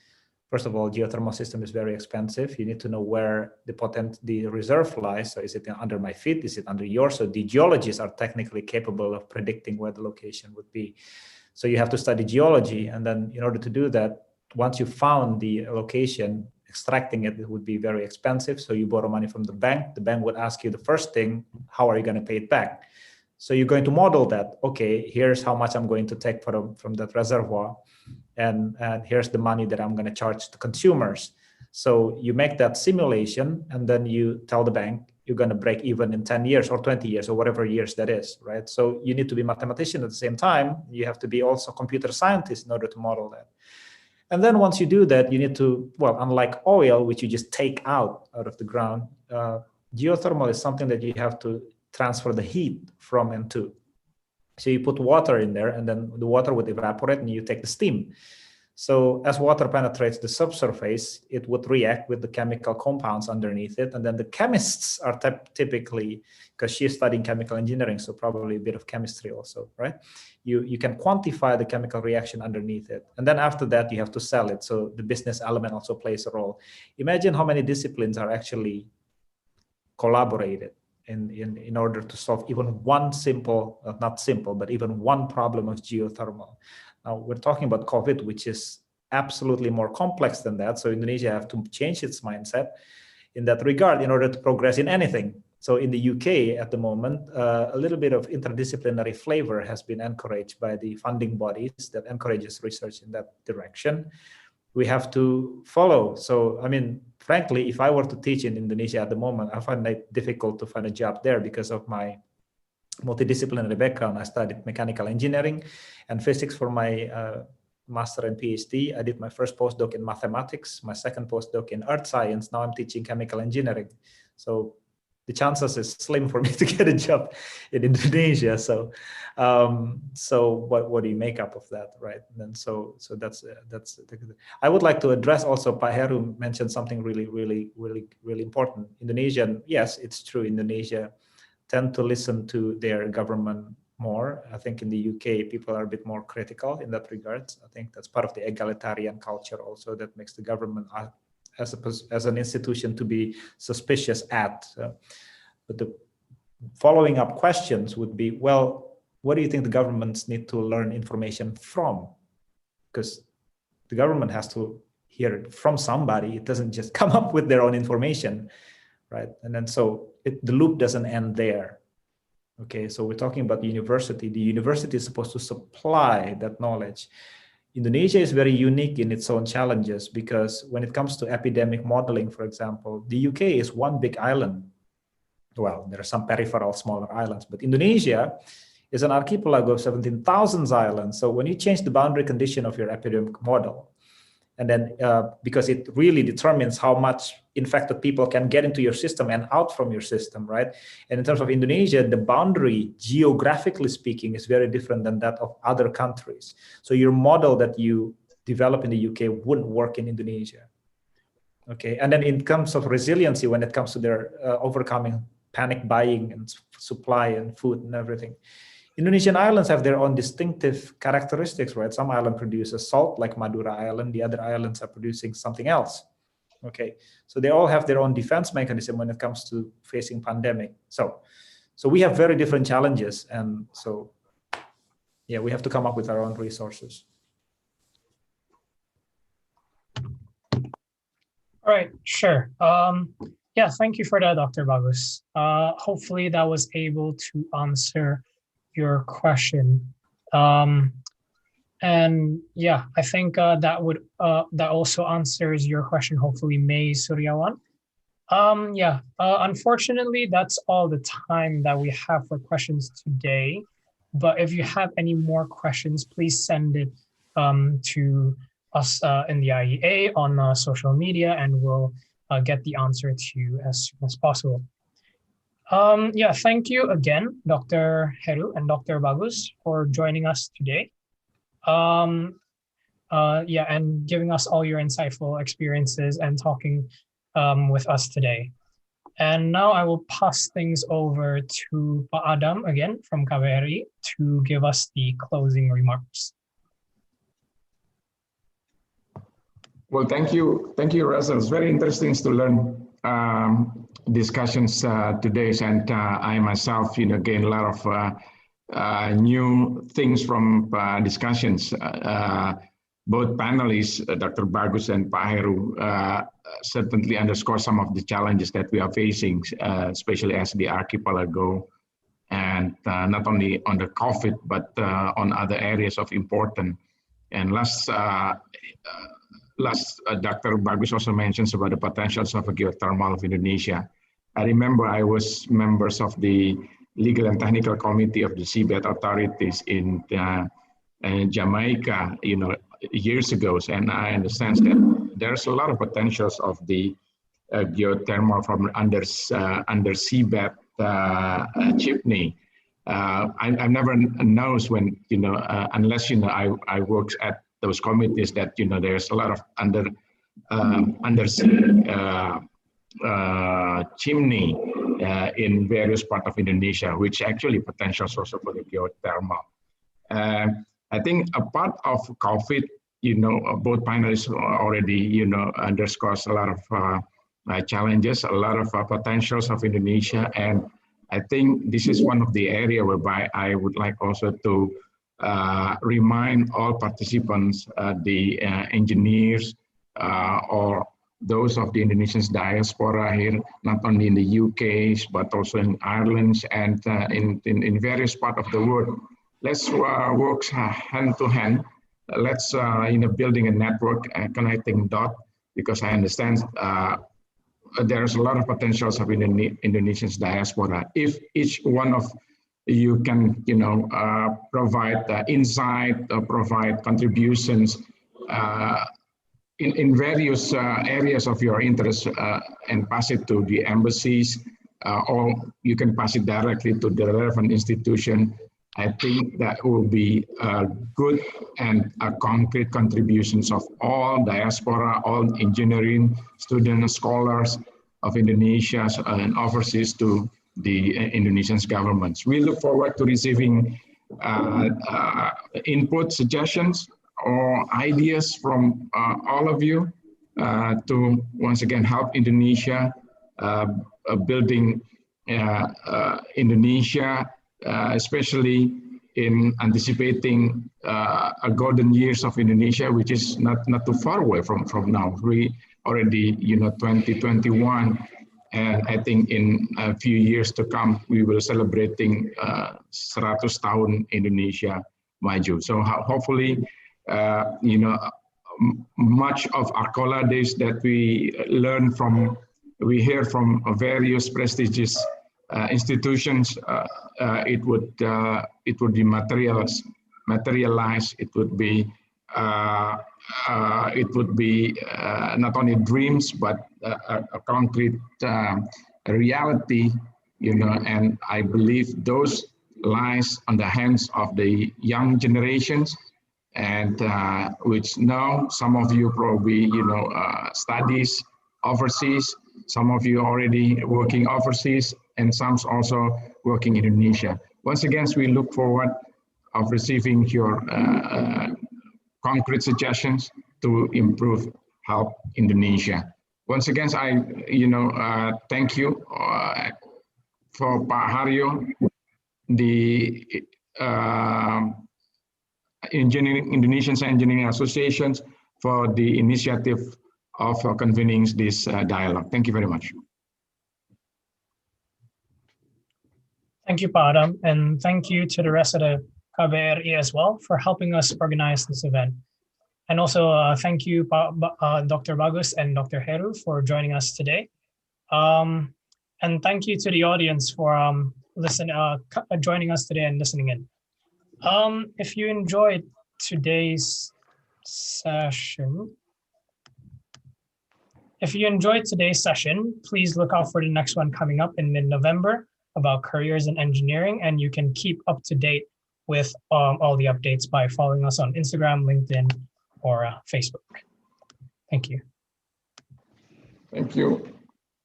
Speaker 4: first of all, geothermal system is very expensive. You need to know where the reserve lies. So is it under my feet? Is it under yours? So the geologists are technically capable of predicting where the location would be. So you have to study geology. And then in order to do that, once you found the location, extracting it would be very expensive. So you borrow money from the bank. The bank would ask you the first thing, how are you going to pay it back? So you're going to model that. Okay, here's how much I'm going to take from that reservoir. And here's the money that I'm going to charge the consumers. So you make that simulation, and then you tell the bank you're going to break even in 10 years or 20 years or whatever years that is, right? So you need to be a mathematician at the same time. You have to be also a computer scientist in order to model that. And then once you do that, you need to, well, unlike oil, which you just take out of the ground, geothermal is something that you have to transfer the heat from and to. So you put water in there, and then the water would evaporate and you take the steam. So as water penetrates the subsurface, it would react with the chemical compounds underneath it. And then the chemists are typically, because she's studying chemical engineering, so probably a bit of chemistry also, right? You can quantify the chemical reaction underneath it. And then after that, you have to sell it. So the business element also plays a role. Imagine how many disciplines are actually collaborated in order to solve even one simple, not simple, but even one problem of geothermal. Now we're talking about COVID, which is absolutely more complex than that. So Indonesia have to change its mindset in that regard in order to progress in anything. So in the UK at the moment, a little bit of interdisciplinary flavor has been encouraged by the funding bodies that encourages research in that direction. We have to follow. So, I mean, frankly, if I were to teach in Indonesia at the moment, I find it difficult to find a job there because of my multidisciplinary background. I studied mechanical engineering and physics for my master and PhD. I did my first postdoc in mathematics, my second postdoc in earth science. Now I'm teaching chemical engineering. So the chances is slim for me to get a job in Indonesia. So, what do you make up of that, right? And so that's. I would like to address also. Pak Heru mentioned something really important. Indonesian, yes, it's true. Indonesia tend to listen to their government more. I think in the UK, people are a bit more critical in that regard. I think that's part of the egalitarian culture also that makes the government as an institution to be suspicious at. But the following up questions would be, well, what do you think the governments need to learn information from? Because the government has to hear it from somebody. It doesn't just come up with their own information, right? And then so the loop doesn't end there. Okay, so we're talking about the university. The university is supposed to supply that knowledge. Indonesia is very unique in its own challenges because when it comes to epidemic modeling, for example, the UK is one big island. Well, there are some peripheral smaller islands, but Indonesia is an archipelago of 17,000 islands. So when you change the boundary condition of your epidemic model, and then because it really determines how much infected people can get into your system and out from your system, right? And in terms of Indonesia, the boundary, geographically speaking, is very different than that of other countries. So your model that you develop in the UK wouldn't work in Indonesia. Okay, and then in terms of resiliency, when it comes to their overcoming panic buying and supply and food and everything, Indonesian islands have their own distinctive characteristics, right? Some island produces salt, like Madura Island. The other islands are producing something else. Okay, so they all have their own defense mechanism when it comes to facing pandemic. So we have very different challenges, and so yeah, we have to come up with our own resources.
Speaker 1: All right, sure. Yeah, thank you for that, Dr. Bagus. Hopefully that was able to answer your question. And yeah, I think that also answers your question, hopefully, May Suryawan. Yeah, unfortunately, that's all the time that we have for questions today. But if you have any more questions, please send it to us in the IEA on social media, and we'll get the answer to you as soon as possible. Yeah, thank you again, Dr. Heru and Dr. Bagus, for joining us today. Yeah, and giving us all your insightful experiences and talking with us today. And now I will pass things over to Pak Adam again from KBRI to give us the closing remarks.
Speaker 2: Well, thank you, Russell. It's very interesting to learn discussions today, and I myself, gain a lot of new things from discussions. Both panelists, Dr. Bagus and Pak Heru, certainly underscore some of the challenges that we are facing, especially as the archipelago, and not only on the COVID, but on other areas of importance. And last, Dr. Bagus also mentions about the potentials of a geothermal of Indonesia. I remember I was members of the Legal and Technical Committee of the Seabed Authorities in Jamaica, years ago, and I understand that there's a lot of potentials of the geothermal from under seabed chimney. I never knows when unless I worked at those committees that there's a lot of undersea chimney in various parts of Indonesia, which actually potential source for the geothermal. I think a part of COVID, both panelists already, underscores a lot of challenges, a lot of potentials of Indonesia. And I think this is one of the areas whereby I would like also to remind all participants, the engineers or those of the Indonesian diaspora here, not only in the UK, but also in Ireland and in various parts of the world. Let's work hand to hand. Let's building a network and connecting dot, because I understand there's a lot of potentials of Indonesian diaspora. If each one of you can, provide insight, provide contributions in various areas of your interest and pass it to the embassies, or you can pass it directly to the relevant institution. I think that will be good and concrete contributions of all diaspora, all engineering students, scholars of Indonesia and overseas to the Indonesian governments. We look forward to receiving input, suggestions, or ideas from all of you to once again help Indonesia building Indonesia, especially in anticipating a golden years of Indonesia, which is not too far away from now. We already 2021, and I think in a few years to come we will celebrating 100 tahun Indonesia maju. So hopefully much of Arcola days that we learn from, we hear from various prestigious institutions, it would be materialized. It would be not only dreams but a concrete reality, you know. And I believe those lies on the hands of the young generations, and which now some of you probably, you know, studies overseas. Some of you already working overseas, and some also working in Indonesia. Once again, we look forward of receiving your concrete suggestions to improve help Indonesia. Once again, I thank you for Pak Heru, the Indonesian Engineering Association, for the initiative of convening this dialogue. Thank you very much.
Speaker 1: Thank you, Pak Adam, and thank you to the rest of the KBRI as well for helping us organize this event. And also thank you, Dr. Bagus and Dr. Heru, for joining us today. And thank you to the audience for joining us today and listening in. If you enjoyed today's session, please look out for the next one coming up in mid-November about careers in engineering, and you can keep up to date with all the updates by following us on Instagram, LinkedIn, or Facebook. Thank you.
Speaker 2: Thank you.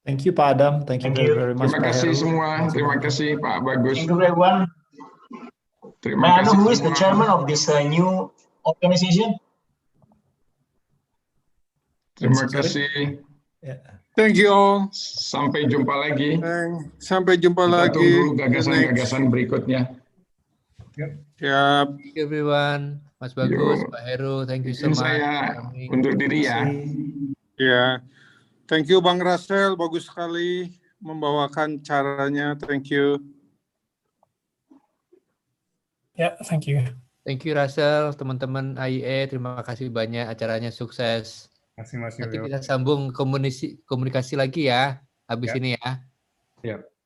Speaker 4: Thank you, Pak Adam. Thank you very much.
Speaker 2: Terima kasih semua. Terima kasih Pak Bagus.
Speaker 3: Thank you, everyone. May I know who is the chairman of this new organization?
Speaker 2: Terima kasih.
Speaker 5: Thank you all.
Speaker 2: Sampai jumpa lagi.
Speaker 5: Sampai jumpa
Speaker 2: Kita
Speaker 5: lagi.
Speaker 2: tunggu gagasan-gagasan berikutnya.
Speaker 5: Ya.
Speaker 6: Thank you everyone. Mas Bagus, Pak Heru, thank you so much.
Speaker 2: Saya undur diri ya.
Speaker 5: Ya. Thank you Bang Russell, bagus sekali membawakan caranya. Thank you.
Speaker 1: Yeah, thank you.
Speaker 6: Thank you Russell, teman-teman IEA, terima kasih banyak, acaranya sukses.
Speaker 7: Masih
Speaker 6: Nanti kita sambung komunikasi lagi ya, habis ini ya.
Speaker 7: Yep.